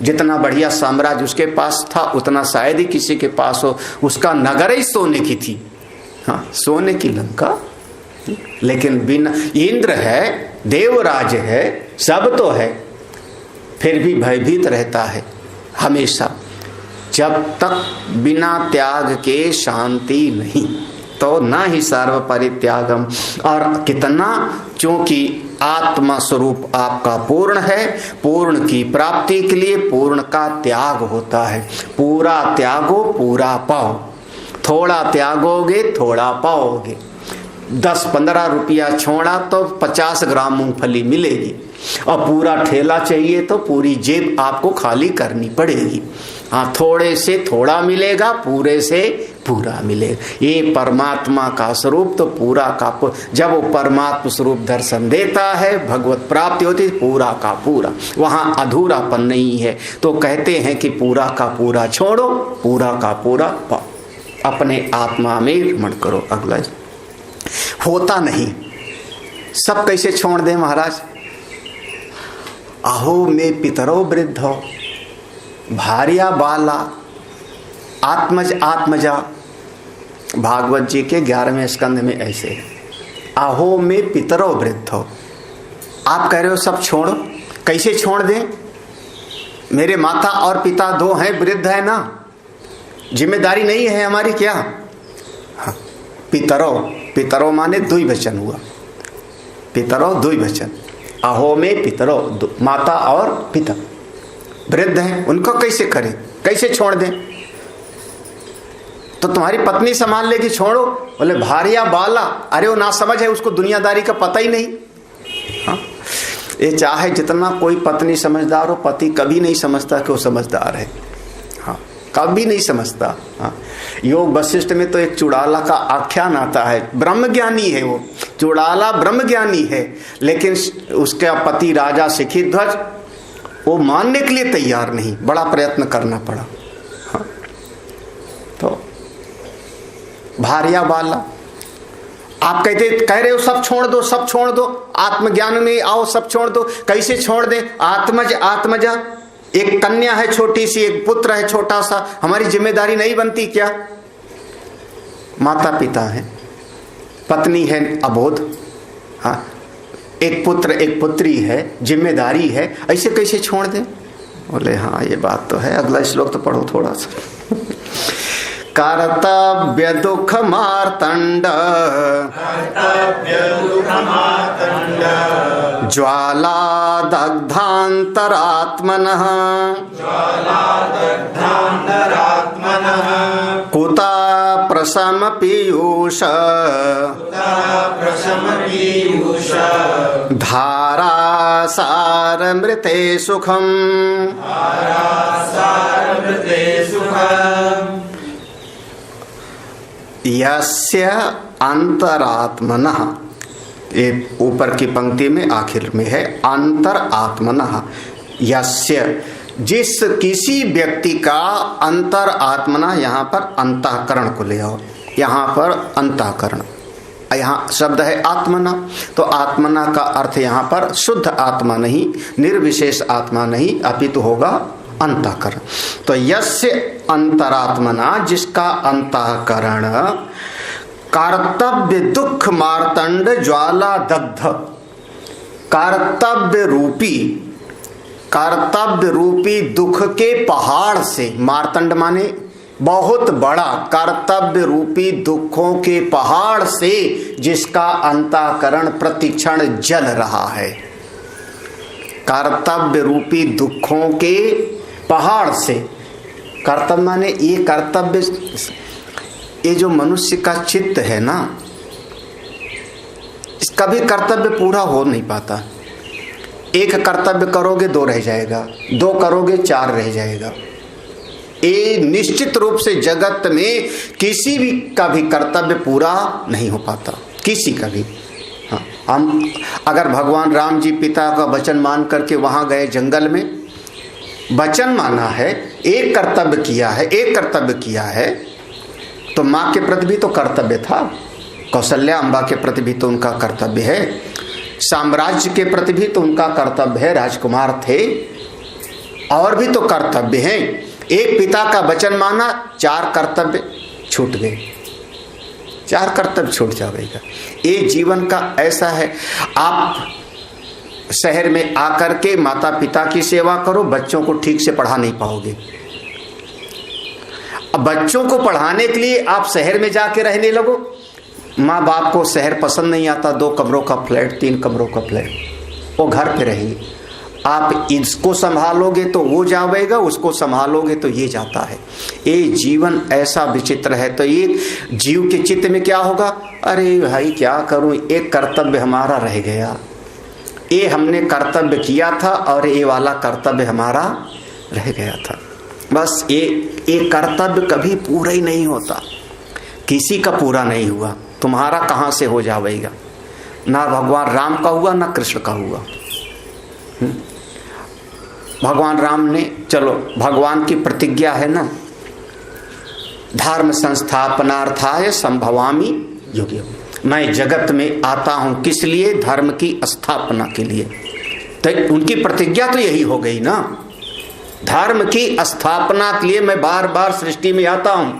जितना बढ़िया साम्राज्य उसके पास था, उतना शायद ही किसी के पास हो। उसका नगर ही सोने की थी, हाँ, सोने की लंका। लेकिन बिना, इंद्र है, देवराज है, सब तो है, फिर भी भयभीत रहता है हमेशा। जब तक बिना त्याग के शांति नहीं, तो ना ही सर्व परित्यागम। और कितना, क्योंकि आत्मा स्वरूप आपका पूर्ण है, पूर्ण की प्राप्ति के लिए पूर्ण का त्याग होता है। पूरा त्यागो पूरा पाओ, थोड़ा त्यागोगे थोड़ा पाओगे। 10-15 रुपया छोड़ा तो 50 ग्राम मूंगफली मिलेगी, और पूरा ठेला चाहिए तो पूरी जेब आपको खाली करनी पड़ेगी। हाँ, थोड़े से थोड़ा मिलेगा, पूरे से पूरा मिलेगा। ये परमात्मा का स्वरूप तो पूरा का, जब वो परमात्मा स्वरूप दर्शन देता है, भगवत प्राप्ति होती है, पूरा का पूरा, वहाँ अधूरापन नहीं है। तो कहते हैं कि पूरा का पूरा छोड़ो, पूरा का पूरा पाओ, अपने आत्मा में रमण करो। अगला होता नहीं, सब कैसे छोड़ दें महाराज? अहो में पितरो वृद्धो, भार्या बाला, आत्मज आत्मजा। भागवत जी के 11वें स्कंध में ऐसे है, अहो में पितरो वृद्धो। आप कह रहे हो सब छोड़ो, कैसे छोड़ दें? मेरे माता और पिता 2 हैं, वृद्ध है ना, जिम्मेदारी नहीं है हमारी क्या? हाँ, पितरो, पितरो माने द्विवचन हुआ, पितरो द्विवचन। अहो में पितरो, माता और पिता वृद्ध हैं, उनको कैसे करें, कैसे छोड़ दें? तो तुम्हारी पत्नी संभाल लेगी, छोड़ो। बोले भार्या बाला, अरे वो ना समझ है, उसको दुनियादारी का पता ही नहीं। हाँ, ये चाहे जितना कोई पत्नी समझदार हो, पति कभी नहीं समझता कि वो समझदार है। हाँ, कभी नहीं समझता। हाँ, योग वशिष्ठ में तो एक चुड़ाला का आख्यान आता है, ब्रह्मज्ञानी है वो, चुड़ाला ब्रह्मज्ञानी है, लेकिन उसका पति राजा शिखिध्वज वो मानने के लिए तैयार नहीं, बड़ा प्रयत्न करना पड़ा। हाँ, तो भार्या बाला, आप कह रहे हो सब छोड़ दो, सब छोड़ दो, आत्मज्ञान में आओ, सब छोड़ दो। कैसे छोड़ दे? आत्मज आत्मजा, एक कन्या है छोटी सी, एक पुत्र है छोटा सा, हमारी जिम्मेदारी नहीं बनती क्या? माता पिता है, पत्नी है अबोध, हाँ, एक पुत्र एक पुत्री है, जिम्मेदारी है, ऐसे कैसे छोड़ दें? बोले हाँ ये बात तो है। अगला श्लोक तो पढ़ो थोड़ा सा। कर्तव्य दुख मार्तंड ज्वाला दग्धांतरात्मनः कुता प्रशम पीयूष धारासार मृते सुखम। यस्य अंतरात्मनः, ये ऊपर की पंक्ति में आखिर में है अंतरात्मनः। यस्य, जिस किसी व्यक्ति का अंतर आत्मना, यहाँ पर अंतःकरण को ले आओ, यहाँ पर अंतःकरण, यहाँ शब्द है आत्मना, तो आत्मना का अर्थ यहाँ पर शुद्ध आत्मा नहीं, निर्विशेष आत्मा नहीं, अपितु होगा अंतःकरण। तो यस्य अंतरात्मना, जिसका अंतःकरण कर्तव्य दुख मार्तंड ज्वाला दग्ध, कर्तव्य रूपी दुख के पहाड़ से, मार्तंड माने बहुत बड़ा, कर्तव्य रूपी दुखों के पहाड़ से जिसका अंतःकरण प्रतिक्षण जल रहा है। कर्तव्य रूपी दुखों के पहाड़ से, कर्तव्य माने ये कर्तव्य, ये जो मनुष्य का चित्त है ना, इसका भी कर्तव्य पूरा हो नहीं पाता। एक कर्तव्य करोगे 2 रह जाएगा, 2 करोगे 4 रह जाएगा। ये निश्चित रूप से जगत में किसी भी का भी कर्तव्य पूरा नहीं हो पाता, किसी का भी। हाँ, हम अगर भगवान राम जी पिता का वचन मान करके वहां गए, जंगल में वचन माना है, एक कर्तव्य किया है, तो माँ के प्रति भी तो कर्तव्य था, कौशल्या अम्बा के प्रति भी तो उनका कर्तव्य है, साम्राज्य के प्रति भी तो उनका कर्तव्य है, राजकुमार थे, और भी तो कर्तव्य हैं। एक पिता का वचन माना, 4 कर्तव्य छूट गए, 4 कर्तव्य छूट जाएगा। ये जीवन का ऐसा है। आप शहर में आकर के माता पिता की सेवा करो, बच्चों को ठीक से पढ़ा नहीं पाओगे। अब बच्चों को पढ़ाने के लिए आप शहर में जाके रहने लगो, माँ बाप को शहर पसंद नहीं आता, 2 कमरों का फ्लैट, 3 कमरों का फ्लैट, वो घर पे रहेंगे। आप इसको संभालोगे तो वो जाएगा, उसको संभालोगे तो ये जाता है। ये जीवन ऐसा विचित्र है। तो ये जीव के चित्त में क्या होगा? अरे भाई क्या करूं, एक कर्तव्य हमारा रह गया, ये हमने कर्तव्य किया था और ये वाला कर्तव्य हमारा रह गया था। बस ये कर्तव्य कभी पूरा ही नहीं होता, किसी का पूरा नहीं हुआ, तुम्हारा कहाँ से हो जाएगा? ना भगवान राम का हुआ, ना कृष्ण का हुआ। भगवान राम ने, चलो भगवान की प्रतिज्ञा है ना, धर्म संस्थापनार्थाय संभवामि युगे, मैं जगत में आता हूं किस लिए? धर्म की स्थापना के लिए। तो उनकी प्रतिज्ञा तो यही हो गई ना, धर्म की स्थापना के लिए मैं बार बार सृष्टि में आता हूं।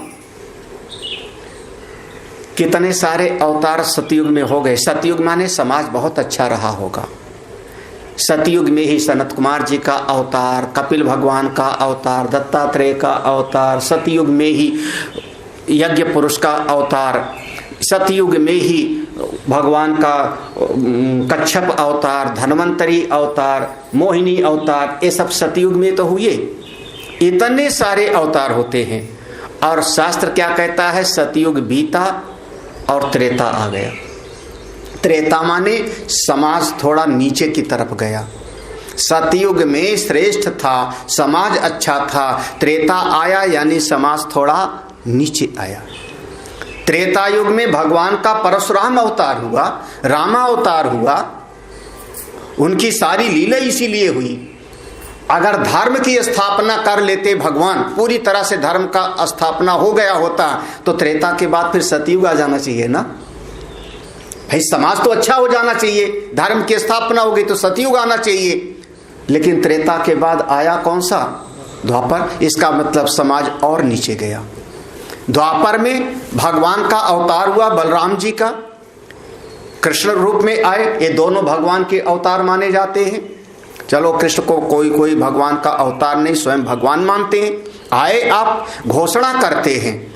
कितने सारे अवतार सतयुग में हो गए। सतयुग माने समाज बहुत अच्छा रहा होगा। सतयुग में ही सनत कुमार जी का अवतार, कपिल भगवान का अवतार, दत्तात्रेय का अवतार, सतयुग में ही यज्ञ पुरुष का अवतार, सतयुग में ही भगवान का कच्छप अवतार, धन्वंतरी अवतार, मोहिनी अवतार, ये सब सतयुग में तो हुए। इतने सारे अवतार होते हैं। और शास्त्र क्या कहता है? सतयुग बीता और त्रेता आ गया। त्रेता माने समाज थोड़ा नीचे की तरफ गया। सतयुग में श्रेष्ठ था, समाज अच्छा था। त्रेता आया यानी समाज थोड़ा नीचे आया। त्रेता युग में भगवान का परशुराम अवतार हुआ, रामा अवतार हुआ, उनकी सारी लीला इसीलिए हुई। अगर धर्म की स्थापना कर लेते भगवान, पूरी तरह से धर्म का स्थापना हो गया होता, तो त्रेता के बाद फिर सतयुग आ जाना चाहिए ना भाई। समाज तो अच्छा हो जाना चाहिए, धर्म की स्थापना हो गई तो सतयुग आना चाहिए। लेकिन त्रेता के बाद आया कौन सा? द्वापर। इसका मतलब समाज और नीचे गया। द्वापर में भगवान का अवतार हुआ बलराम जी का, कृष्ण रूप में आए। ये दोनों भगवान के अवतार माने जाते हैं। चलो कृष्ण को कोई भगवान का अवतार नहीं, स्वयं भगवान मानते हैं। आए, आप घोषणा करते हैं।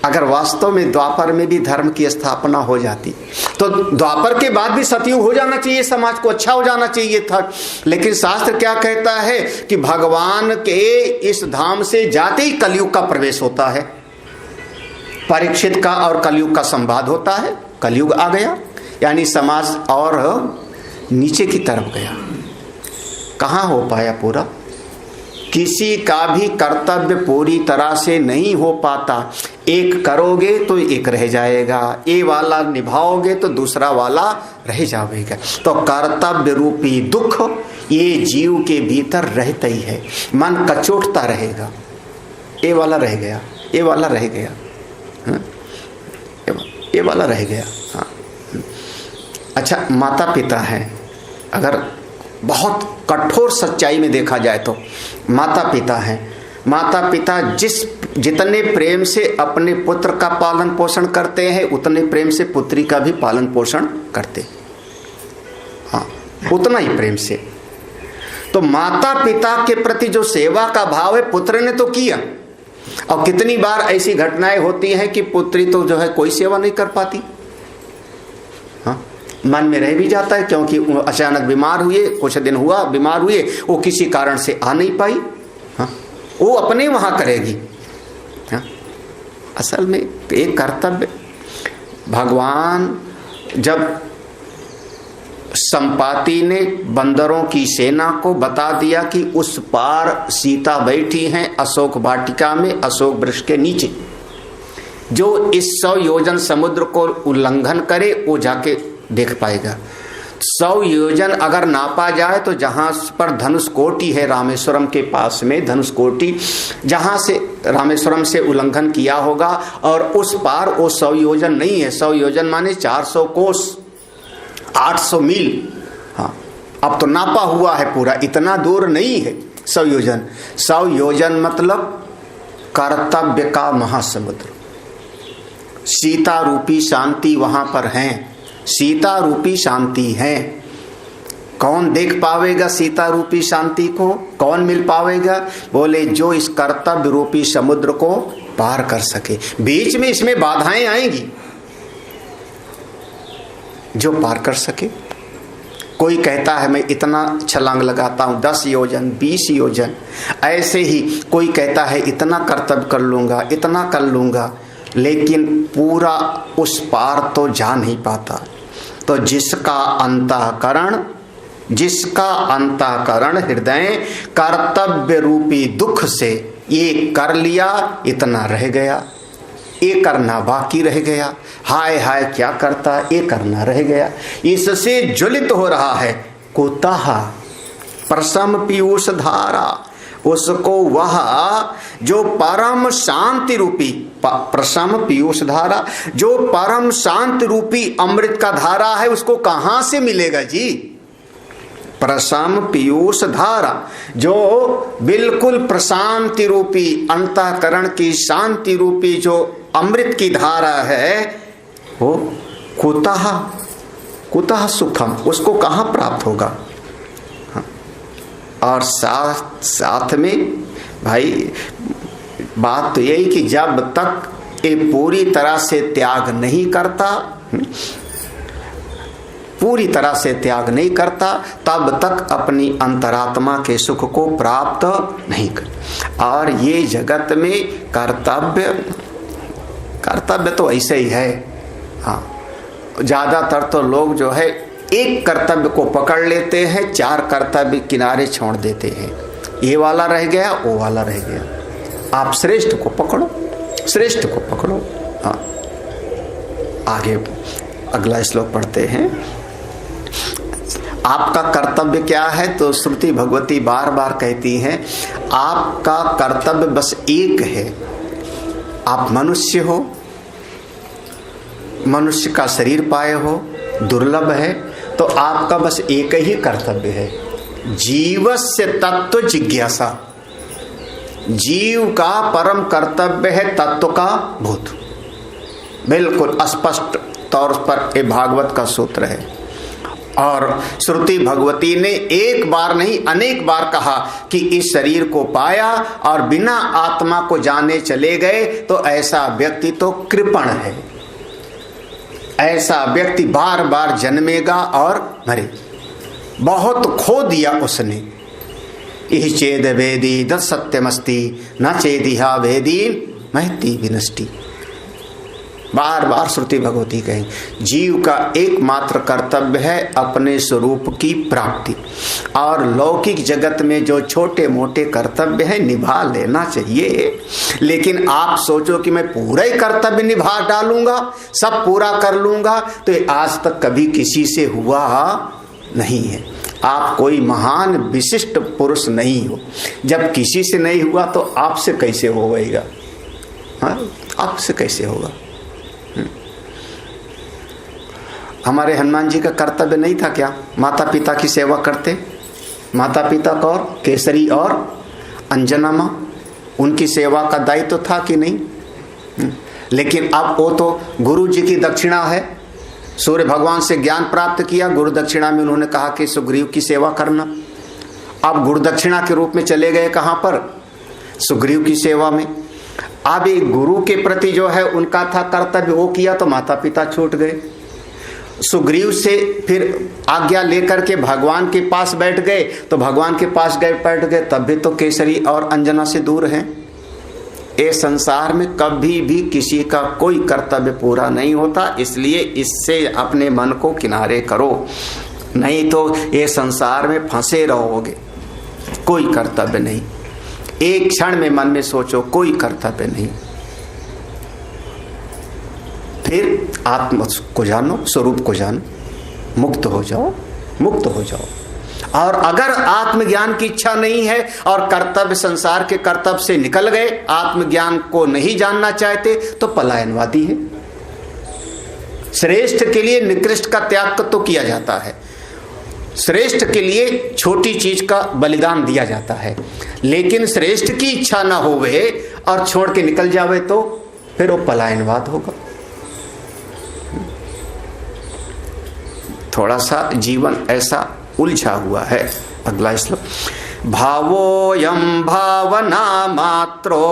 अगर वास्तव में द्वापर में भी धर्म की स्थापना हो जाती तो द्वापर के बाद भी सतयुग हो जाना चाहिए, समाज को अच्छा हो जाना चाहिए था। लेकिन शास्त्र क्या कहता है कि भगवान के इस धाम से जाते ही कलयुग का प्रवेश होता है। परीक्षित का और कलयुग का संवाद होता है। कलयुग आ गया, यानी समाज और नीचे की तरफ गया। कहाँ हो पाया पूरा? किसी का भी कर्तव्य पूरी तरह से नहीं हो पाता। एक करोगे तो एक रह जाएगा, ये वाला निभाओगे तो दूसरा वाला रह जाएगा। तो कर्तव्य रूपी दुख ये जीव के भीतर रहता ही है। मन कचोटता रहेगा, ये वाला रह गया, ये वाला रह गया, ये वाला रह गया। हाँ। अच्छा, माता पिता हैं, अगर बहुत कठोर सच्चाई में देखा जाए तो माता पिता हैं। माता पिता जितने प्रेम से अपने पुत्र का पालन पोषण करते हैं, उतने प्रेम से पुत्री का भी पालन पोषण करते। हाँ, उतना ही प्रेम से। तो माता पिता के प्रति जो सेवा का भाव है पुत्र ने तो किया। और कितनी बार ऐसी घटनाएं होती हैं कि पुत्री तो जो है कोई सेवा नहीं कर पाती। हाँ, मन में रह भी जाता है, क्योंकि अचानक बीमार हुए, कुछ दिन हुआ बीमार हुए, वो किसी कारण से आ नहीं पाई। हाँ, वो अपने वहां करेगी। हाँ, असल में एक कर्तव्य। भगवान जब संपाति ने बंदरों की सेना को बता दिया कि उस पार सीता बैठी हैं अशोक वाटिका में, अशोक वृक्ष के नीचे, जो इस 100 योजन समुद्र को उल्लंघन करे वो जाके देख पाएगा। 100 योजन अगर नापा जाए तो जहां पर धनुष कोटि है रामेश्वरम के पास में, धनुष कोटि जहां से रामेश्वरम से उल्लंघन किया होगा, और उस पार वो 100 योजन नहीं है। 100 योजन माने 400 कोस, 800 मील। हाँ, अब तो नापा हुआ है पूरा, इतना दूर नहीं है 100 योजन। 100 योजन मतलब कर्तव्य का महासमुद्र। सीता रूपी शांति वहां पर है, सीता रूपी शांति है। कौन देख पावेगा सीता रूपी शांति को? कौन मिल पावेगा? बोले जो इस कर्तव्य रूपी समुद्र को पार कर सके। बीच में इसमें बाधाएं आएंगी, जो पार कर सके। कोई कहता है मैं इतना छलांग लगाता हूं, 10 योजन 20 योजन। ऐसे ही कोई कहता है इतना कर्तव्य कर लूंगा, इतना कर लूंगा, लेकिन पूरा उस पार तो जा नहीं पाता। तो जिसका अंतःकरण हृदय कर्तव्य रूपी दुख से ये कर लिया, इतना रह गया, ये करना बाकी रह गया। हाय हाय क्या करता, ये करना रह गया। इससे ज्वलित हो रहा है कुतः प्रसम पीयूष धारा। उसको वह जो परम शांति रूपी प्रसम पीयूष धारा, जो परम शांति रूपी अमृत का धारा है, उसको कहां से मिलेगा जी? प्रसम पीयूष धारा, जो बिल्कुल प्रशांति रूपी अंतःकरण की शांति रूपी जो अमृत की धारा है, वो कुतः सुखम, उसको कहां प्राप्त होगा? और साथ में भाई बात तो यही कि जब तक ये पूरी तरह से त्याग नहीं करता, पूरी तरह से त्याग नहीं करता, तब तक अपनी अंतरात्मा के सुख को प्राप्त नहीं कर। और ये जगत में कर्तव्य तो ऐसे ही है। हाँ, ज्यादातर तो लोग जो है एक कर्तव्य को पकड़ लेते हैं, 4 कर्तव्य किनारे छोड़ देते हैं। ये वाला रह गया, वो वाला रह गया। आप श्रेष्ठ को पकड़ो, श्रेष्ठ को पकड़ो। हाँ, आगे अगला श्लोक पढ़ते हैं। आपका कर्तव्य क्या है? तो श्रुति भगवती बार बार कहती हैं, आपका कर्तव्य बस एक है। आप मनुष्य हो, मनुष्य का शरीर पाए हो, दुर्लभ है, तो आपका बस एक ही कर्तव्य है, जीवस्य तत्व जिज्ञासा। जीव का परम कर्तव्य है तत्व का बोध। बिल्कुल स्पष्ट तौर पर ये भागवत का सूत्र है। और श्रुति भगवती ने एक बार नहीं अनेक बार कहा कि इस शरीर को पाया और बिना आत्मा को जाने चले गए तो ऐसा व्यक्ति तो कृपण है, ऐसा व्यक्ति बार बार जन्मेगा और मरे। बहुत खो दिया उसने। इह चेद वेदी दत् सत्यमस्ति न चेदिहा वेदी महती विनष्टि। बार बार श्रुति भगवती कहें जीव का एकमात्र कर्तव्य है अपने स्वरूप की प्राप्ति, और लौकिक जगत में जो छोटे मोटे कर्तव्य हैं निभा लेना चाहिए। लेकिन आप सोचो कि मैं पूरा ही कर्तव्य निभा डालूंगा, सब पूरा कर लूंगा, तो ये आज तक कभी किसी से हुआ नहीं है। आप कोई महान विशिष्ट पुरुष नहीं हो। जब किसी से नहीं हुआ तो आपसे कैसे होगा? आपसे कैसे होगा? हमारे हनुमान जी का कर्तव्य नहीं था क्या? माता पिता की सेवा करते। माता पिता कौर केसरी और अंजना माँ, उनकी सेवा का दायित्व था कि नहीं? लेकिन अब वो तो गुरु जी की दक्षिणा है। सूर्य भगवान से ज्ञान प्राप्त किया, गुरु दक्षिणा में उन्होंने कहा कि सुग्रीव की सेवा करना। अब गुरु दक्षिणा के रूप में चले गए कहाँ पर? सुग्रीव की सेवा में। अब एक गुरु के प्रति जो है उनका था कर्तव्य, वो किया तो माता पिता छूट गए। सुग्रीव से फिर आज्ञा लेकर के भगवान के पास बैठ गए तो भगवान के पास गए बैठ गए, तब भी तो केसरी और अंजना से दूर हैं। ये संसार में कभी भी किसी का कोई कर्तव्य पूरा नहीं होता, इसलिए इससे अपने मन को किनारे करो, नहीं तो ये संसार में फंसे रहोगे। कोई कर्तव्य नहीं। एक क्षण में मन में सोचो कोई कर्तव्य नहीं, फिर आत्मा को जानो, स्वरूप को जानो, मुक्त हो जाओ, मुक्त हो जाओ। और अगर आत्मज्ञान की इच्छा नहीं है और कर्तव्य संसार के कर्तव्य से निकल गए, आत्मज्ञान को नहीं जानना चाहते, तो पलायनवादी है। श्रेष्ठ के लिए निकृष्ट का त्याग तो किया जाता है, श्रेष्ठ के लिए छोटी चीज का बलिदान दिया जाता है, लेकिन श्रेष्ठ की इच्छा ना होवे और छोड़ के निकल जावे तो फिर वो पलायनवाद होगा। थोड़ा सा जीवन ऐसा उलझा हुआ है। अगला श्लोक, भावोऽयं भावना मात्रो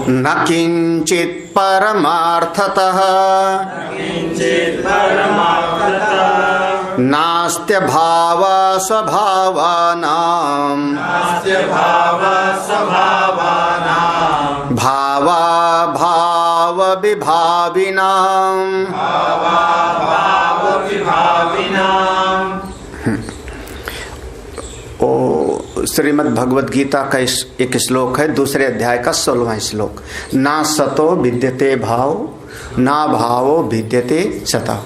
न किंचित् परमार्थतः नास्त्य भाव स्वभावानां भावा भाव विभाविनां। श्रीमद् भगवद गीता का एक श्लोक है, दूसरे अध्याय का 16वां श्लोक, ना सतो विद्यते भाव ना भावो विद्यते सता।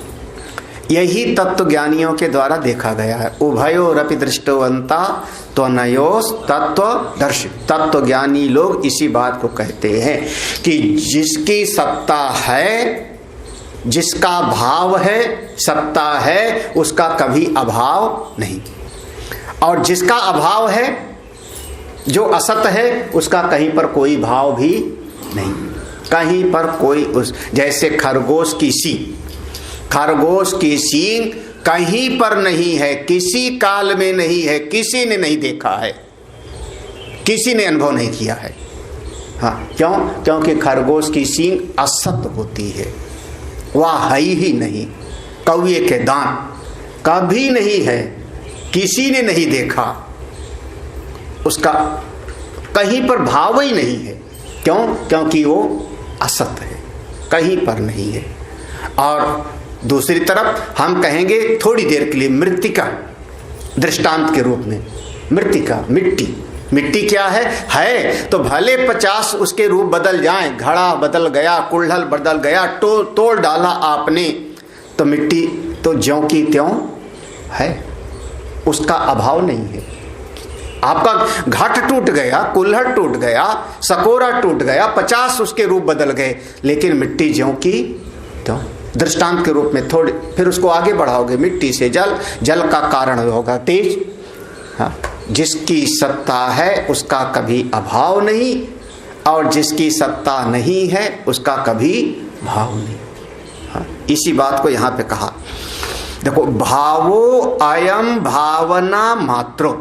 यही तत्व ज्ञानियों के द्वारा देखा गया है। उभयोरपि दृष्टवंता त्वनयोस् तत्वदर्शी। तत्व ज्ञानी लोग इसी बात को कहते हैं कि जिसकी सत्ता है, जिसका भाव है, सत्ता है, उसका कभी अभाव नहीं, और जिसका अभाव है, जो असत है, उसका कहीं पर कोई भाव भी नहीं। कहीं पर कोई उस जैसे खरगोश की सींग, खरगोश की सींग कहीं पर नहीं है, किसी काल में नहीं है, किसी ने नहीं देखा है, किसी ने अनुभव नहीं किया है। हाँ, क्यों? क्योंकि खरगोश की सींग असत होती है, वह है ही नहीं। कौवे के दांत कभी नहीं है, किसी ने नहीं देखा, उसका कहीं पर भाव ही नहीं है। क्यों? क्योंकि वो असत है, कहीं पर नहीं है। और दूसरी तरफ हम कहेंगे थोड़ी देर के लिए मृत्तिका दृष्टांत के रूप में, मृत्तिका मिट्टी, मिट्टी क्या है तो भले 50 उसके रूप बदल जाएं, घड़ा बदल गया, कुल्हड़ बदल गया, तोड़ डाला आपने, तो मिट्टी तो ज्यों की त्यों है, उसका अभाव नहीं है। आपका घट टूट गया, कुल्हड़ टूट गया, सकोरा टूट गया, 50 उसके रूप बदल गए, लेकिन मिट्टी ज्यों की त्यों। दृष्टांत के रूप में थोड़ी, फिर उसको आगे बढ़ाओगे, मिट्टी से जल, जल का कारण होगा तेज। हाँ, जिसकी सत्ता है उसका कभी अभाव नहीं, और जिसकी सत्ता नहीं है उसका कभी भाव नहीं। हाँ, इसी बात को यहाँ पे कहा। देखो, भावो अयम भावना मात्रो,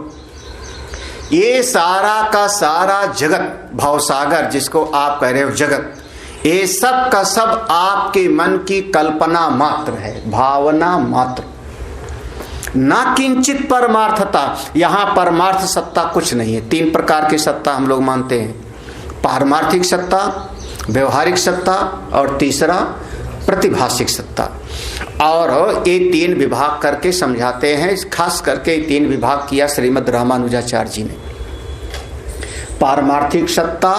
ये सारा का सारा जगत, भवसागर जिसको आप कह रहे हो जगत, ये सब का सब आपके मन की कल्पना मात्र है, भावना मात्र, ना किंचित परमार्थता। यहां परमार्थ सत्ता कुछ नहीं है। 3 प्रकार की सत्ता हम लोग मानते हैं, पारमार्थिक सत्ता, व्यवहारिक सत्ता और तीसरा प्रतिभाषिक सत्ता। और ये 3 विभाग करके समझाते हैं, खास करके 3 विभाग किया श्रीमद् रामानुजाचार्य जी ने। पारमार्थिक सत्ता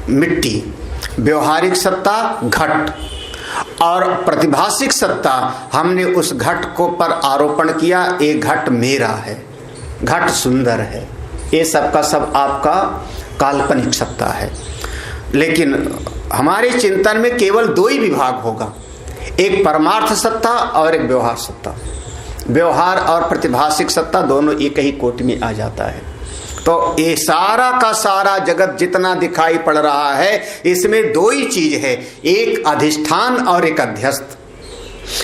मिट्टी, व्यवहारिक सत्ता घट, और प्रतिभाषिक सत्ता हमने उस घट को पर आरोपण किया, ये घट मेरा है, घट सुंदर है। ये सब का सब आपका काल्पनिक सत्ता है। लेकिन हमारे चिंतन में केवल 2 ही विभाग होगा, एक परमार्थ सत्ता और एक व्यवहार सत्ता। व्यवहार और प्रतिभाषिक सत्ता दोनों एक ही कोटि में आ जाता है। तो ये सारा का सारा जगत जितना दिखाई पड़ रहा है, इसमें 2 ही चीज है, एक अधिष्ठान और एक अध्यस्त।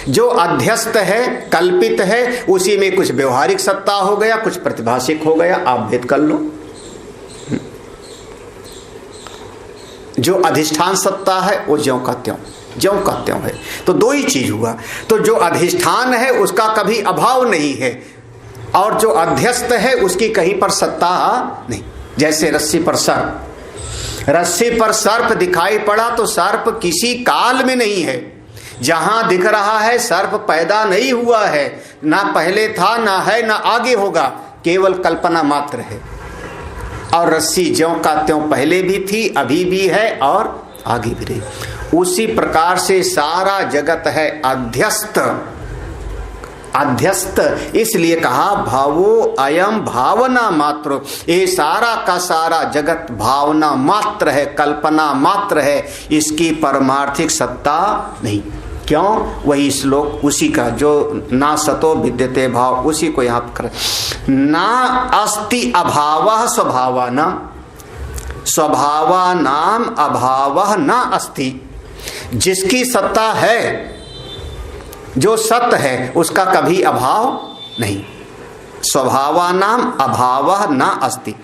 जो अध्यस्त है, कल्पित है, उसी में कुछ व्यवहारिक सत्ता हो गया, कुछ प्रतिभाषिक हो गया, आप भेद कर लो। जो अधिष्ठान सत्ता है वो ज्यों का त्यों है। तो 2 ही चीज हुआ। तो जो अधिष्ठान है उसका कभी अभाव नहीं है, और जो अध्यस्त है उसकी कहीं पर सत्ता नहीं। जैसे रस्सी पर सर्प, रस्सी पर सर्प दिखाई पड़ा तो सर्प किसी काल में नहीं है। जहां दिख रहा है सर्प पैदा नहीं हुआ है, ना पहले था, ना है, ना आगे होगा, केवल कल्पना मात्र है। और रस्सी ज्यों का त्यों पहले भी थी, अभी भी है और आगे भी रही। उसी प्रकार से सारा जगत है अध्यस्त। अध्यस्त इसलिए कहा भावो अयम भावना मात्र, ये सारा का सारा जगत भावना मात्र है, कल्पना मात्र है, इसकी परमार्थिक सत्ता नहीं। क्यों? वही श्लोक उसी का जो ना सतो विद्यते भाव, उसी को यहाँ कर, ना अस्ति अभावः स्वभावानां, स्वभावानां अभावः न अस्ति। जिसकी सत्ता है, जो सत्य है, उसका कभी अभाव नहीं। स्वभावानां अभावः न अस्ति।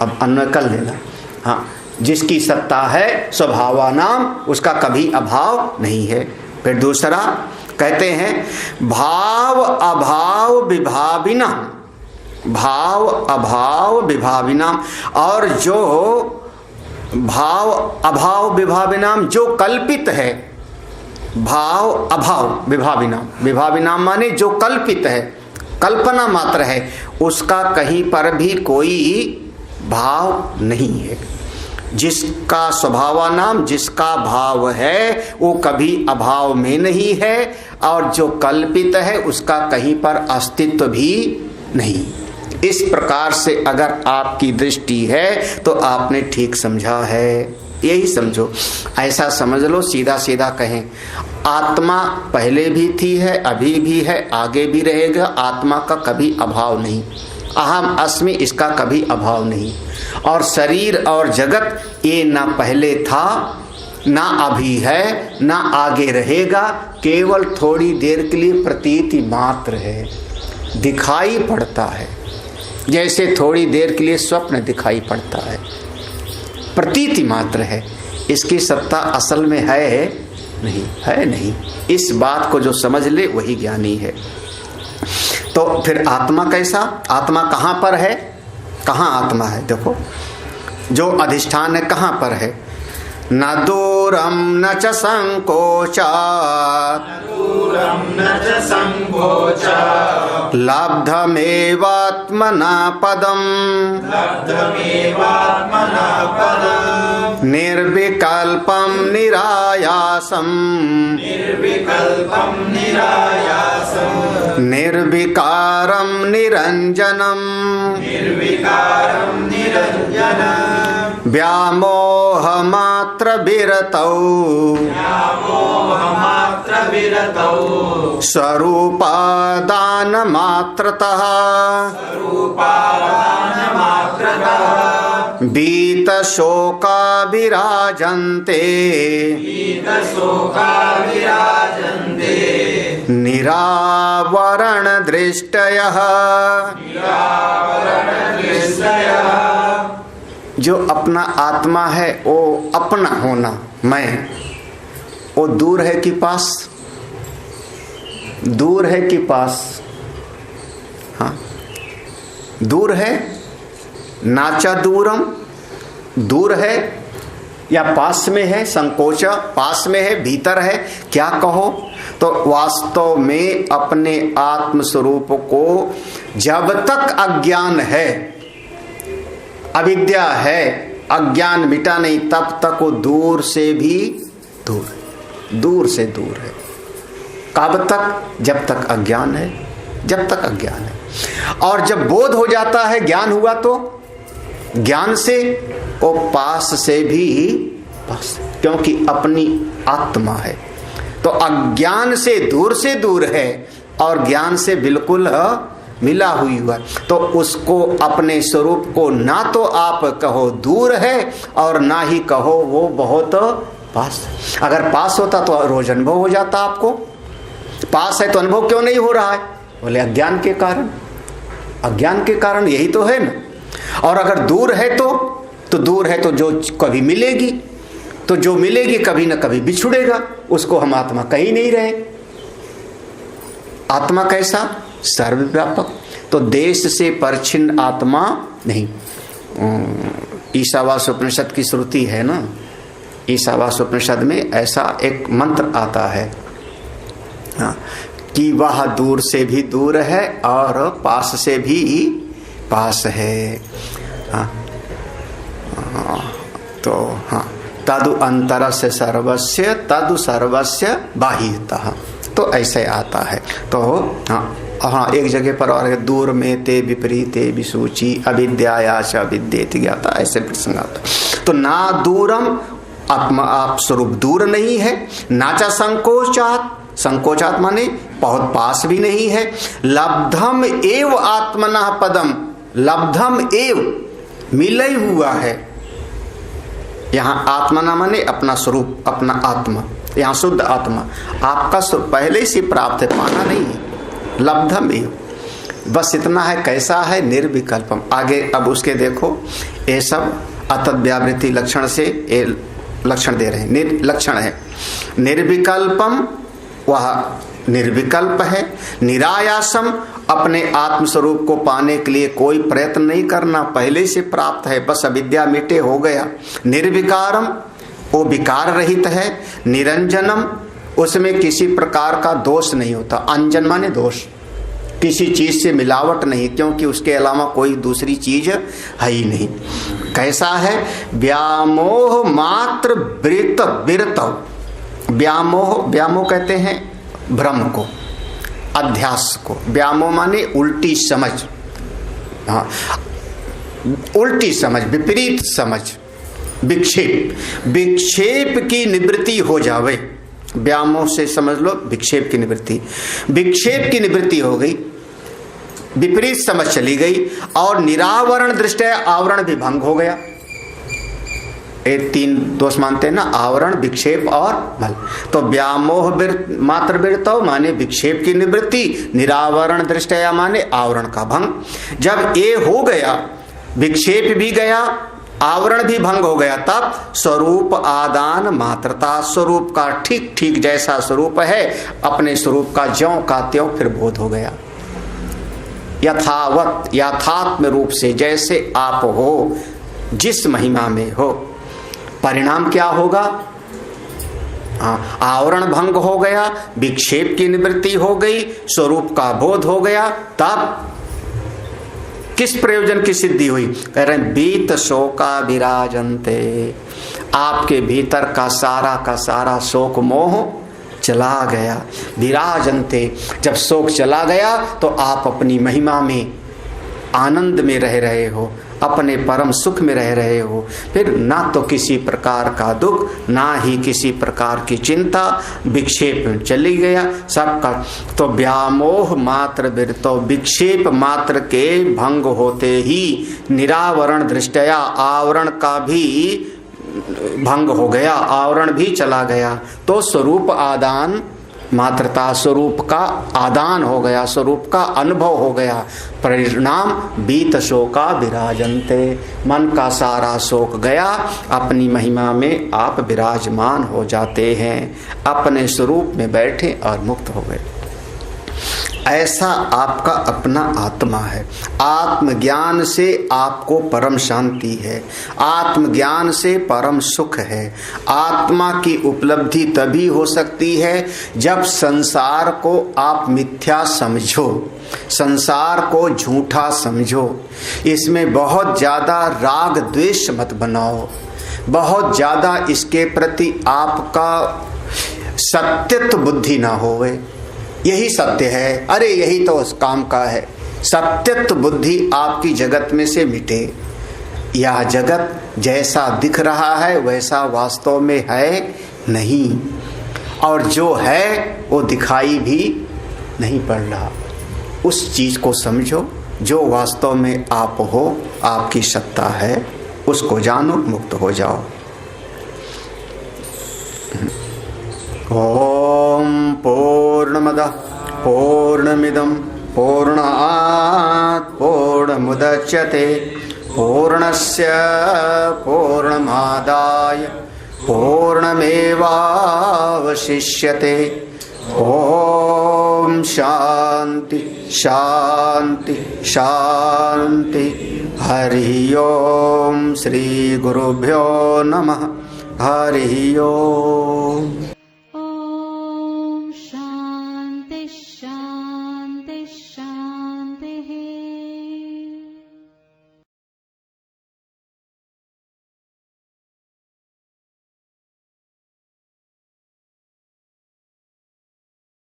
अब अन्वय कर लेना। हाँ, जिसकी सत्ता है स्वभावानां, उसका कभी अभाव नहीं है। फिर दूसरा कहते हैं भाव अभाव विभाविना, भाव अभाव विभाविना, और जो भाव अभाव विभाविनाम जो कल्पित है, भाव अभाव विभाविनाम, विभाविनाम माने जो कल्पित है, कल्पना मात्र है, उसका कहीं पर भी कोई भाव नहीं है। जिसका स्वभावानाम, जिसका भाव है, वो कभी अभाव में नहीं है, और जो कल्पित है उसका कहीं पर अस्तित्व भी नहीं। इस प्रकार से अगर आपकी दृष्टि है तो आपने ठीक समझा है, यही समझो। ऐसा समझ लो, सीधा सीधा कहें, आत्मा पहले भी थी है, अभी भी है, आगे भी रहेगा। आत्मा का कभी अभाव नहीं, अहम अस्मि, इसका कभी अभाव नहीं। और शरीर और जगत ये ना पहले था, ना अभी है, ना आगे रहेगा, केवल थोड़ी देर के लिए प्रतीति मात्र है, दिखाई पड़ता है। जैसे थोड़ी देर के लिए स्वप्न दिखाई पड़ता है, प्रतीति मात्र है, इसकी सत्ता असल में है नहीं, है नहीं। इस बात को जो समझ ले वही ज्ञानी है। तो फिर आत्मा कैसा? आत्मा कहाँ पर है? कहाँ आत्मा है? देखो, जो अधिष्ठान है कहाँ पर है? न दूरम न च संकोचात्, लब्धमेवात्मना पदम्, निर्विकल्पं निरायासम्, निर्विकारं निरञ्जनम्, व्यामोह मात्र विरतौ स्वरूपादान मात्रतः बीत शोका विराजन्ते निरावरण दृष्टयः। जो अपना आत्मा है वो अपना होना मैं, वो दूर है कि पास? दूर है कि पास? हाँ, दूर है। नाचा दूरम, दूर है या पास में है? संकोचा पास में है, भीतर है, क्या कहो? तो वास्तव में अपने आत्म स्वरूप को जब तक अज्ञान है, अविद्या है, अज्ञान मिटा नहीं, तब तक वो दूर से भी दूर है, दूर से दूर है। कब तक? जब तक अज्ञान है, जब तक अज्ञान है। और जब बोध हो जाता है, ज्ञान हुआ, तो ज्ञान से वो पास से भी पास, क्योंकि अपनी आत्मा है। तो अज्ञान से दूर है और ज्ञान से बिल्कुल मिला हुई हुआ, तो उसको अपने स्वरूप को ना तो आप कहो दूर है और ना ही कहो वो बहुत पास। अगर पास होता तो रोज अनुभव हो जाता आपको। पास है तो अनुभव क्यों नहीं हो रहा है? बोले अज्ञान के कारण। अज्ञान के कारण, यही तो है ना। और अगर दूर है तो दूर है तो जो कभी मिलेगी, तो जो मिलेगी कभी न कभी बिछुड़ेगा, उसको हम आत्मा कह ही नहीं रहे। आत्मा कैसा? सर्वव्यापक। तो देश से परिच्छिन्न आत्मा नहीं। ईशावास्य उपनिषद की श्रुति है ना, ईशावास्य उपनिषद में ऐसा एक मंत्र आता है कि वह दूर से भी दूर है और पास से भी पास है। तो तदु अंतरस्य सर्वस्य तदु सर्वस्य बाह्यतः, तो ऐसे आता है। तो एक जगह पर और दूर में ते विपरीते विसूची अविद्याया च विद्येति ज्ञाता, ऐसे प्रसंग आता। तो ना दूरम, आप स्वरूप दूर नहीं है, नाचा संकोचात, संकोचात माने बहुत पास भी नहीं है। लब्धम एव आत्मनः पदम, लब्धम एव मिला ही हुआ है। यहाँ आत्मना माने अपना स्वरूप, अपना आत्मा, यहाँ शुद्ध आत्मा आपका पहले से प्राप्त है, पाना नहीं है। लब्धम एव, बस इतना है। कैसा है? निर्विकल्पम। आगे अब उसके देखो, ये सब अतत व्यावृत्ति लक्षण से ये लक्षण दे रहे हैं। लक्षण है निर्विकल्पम, वह निर्विकल्प है। निरायासम, अपने आत्मस्वरूप को पाने के लिए कोई प्रयत्न नहीं करना, पहले से प्राप्त है, बस अविद्या मिटे हो गया। निर्विकारम, वो विकार रहित है। निरंजनम, उसमें किसी प्रकार का दोष नहीं होता। अंजन माने दोष, किसी चीज से मिलावट नहीं, क्योंकि उसके अलावा कोई दूसरी चीज है ही नहीं। कैसा है? व्यामोह मात्र विरत। व्यामोह, व्यामोह कहते हैं भ्रम को, अध्यास को। व्यामोह माने उल्टी समझ, उल्टी समझ, विपरीत समझ, विक्षेप। विक्षेप की निवृत्ति हो जावे, व्यामोह से समझ लो विक्षेप की निवृत्ति। विक्षेप की निवृत्ति हो गई, विपरीत समझ चली गई, और निरावरण दृष्टया आवरण भी भंग हो गया। ये तीन दोष मानते हैं ना, आवरण, विक्षेप और भल। तो व्यामोह मात्र विरतो माने विक्षेप की निवृत्ति, निरावरण दृष्टया माने आवरण का भंग। जब ये हो गया, विक्षेप भी गया, आवरण भी भंग हो गया, तब स्वरूप आदान मात्रता, स्वरूप का ठीक ठीक जैसा स्वरूप है, अपने स्वरूप का ज्यों का त्यों फिर बोध हो गया। यथावत, यथात्म रूप से जैसे आप हो, जिस महिमा में हो। परिणाम क्या होगा? आवरण भंग हो गया, विक्षेप की निवृत्ति हो गई, स्वरूप का बोध हो गया, तब किस प्रयोजन की सिद्धि हुई? कह रहे हैं बीत शोका विराजन्ते, आपके भीतर का सारा शोक मोह चला गया। विराजन्ते, जब शोक चला गया तो आप अपनी महिमा में, आनंद में रह रहे हो, अपने परम सुख में रह रहे हो, फिर ना तो किसी प्रकार का दुख, ना ही किसी प्रकार की चिंता, विक्षेप में चली गया सबका। तो व्यामोह मात्र बिरतो, विक्षेप मात्र के भंग होते ही निरावरण दृष्टया, आवरण का भी भंग हो गया, आवरण भी चला गया। तो स्वरूप आदान मात्रता, स्वरूप का आदान हो गया, स्वरूप का अनुभव हो गया। परिणाम बीत शोका विराजन्ते, मन का सारा शोक गया, अपनी महिमा में आप विराजमान हो जाते हैं, अपने स्वरूप में बैठे और मुक्त हो गए। ऐसा आपका अपना आत्मा है। आत्मज्ञान से आपको परम शांति है, आत्मज्ञान से परम सुख है। आत्मा की उपलब्धि तभी हो सकती है जब संसार को आप मिथ्या समझो, संसार को झूठा समझो, इसमें बहुत ज़्यादा राग द्वेष मत बनाओ, बहुत ज़्यादा इसके प्रति आपका सत्यत्व बुद्धि ना होवे। यही सत्य है, अरे यही तो उस काम का है, सत्यत्व बुद्धि आपकी जगत में से मिटे। यह जगत जैसा दिख रहा है वैसा वास्तव में है नहीं, और जो है वो दिखाई भी नहीं पड़ रहा। उस चीज को समझो जो वास्तव में आप हो, आपकी सत्ता है, उसको जानो, मुक्त हो जाओ। ओम पूर्णमदः पूर्णमिदं पूर्णात् पूर्णमुदच्यते पूर्णस्य पूर्णमादाय पूर्णमेवावशिष्यते। ओम शांति शांति शांति। हरि ओम। श्री गुरुभ्यो नमः। हरि ओम।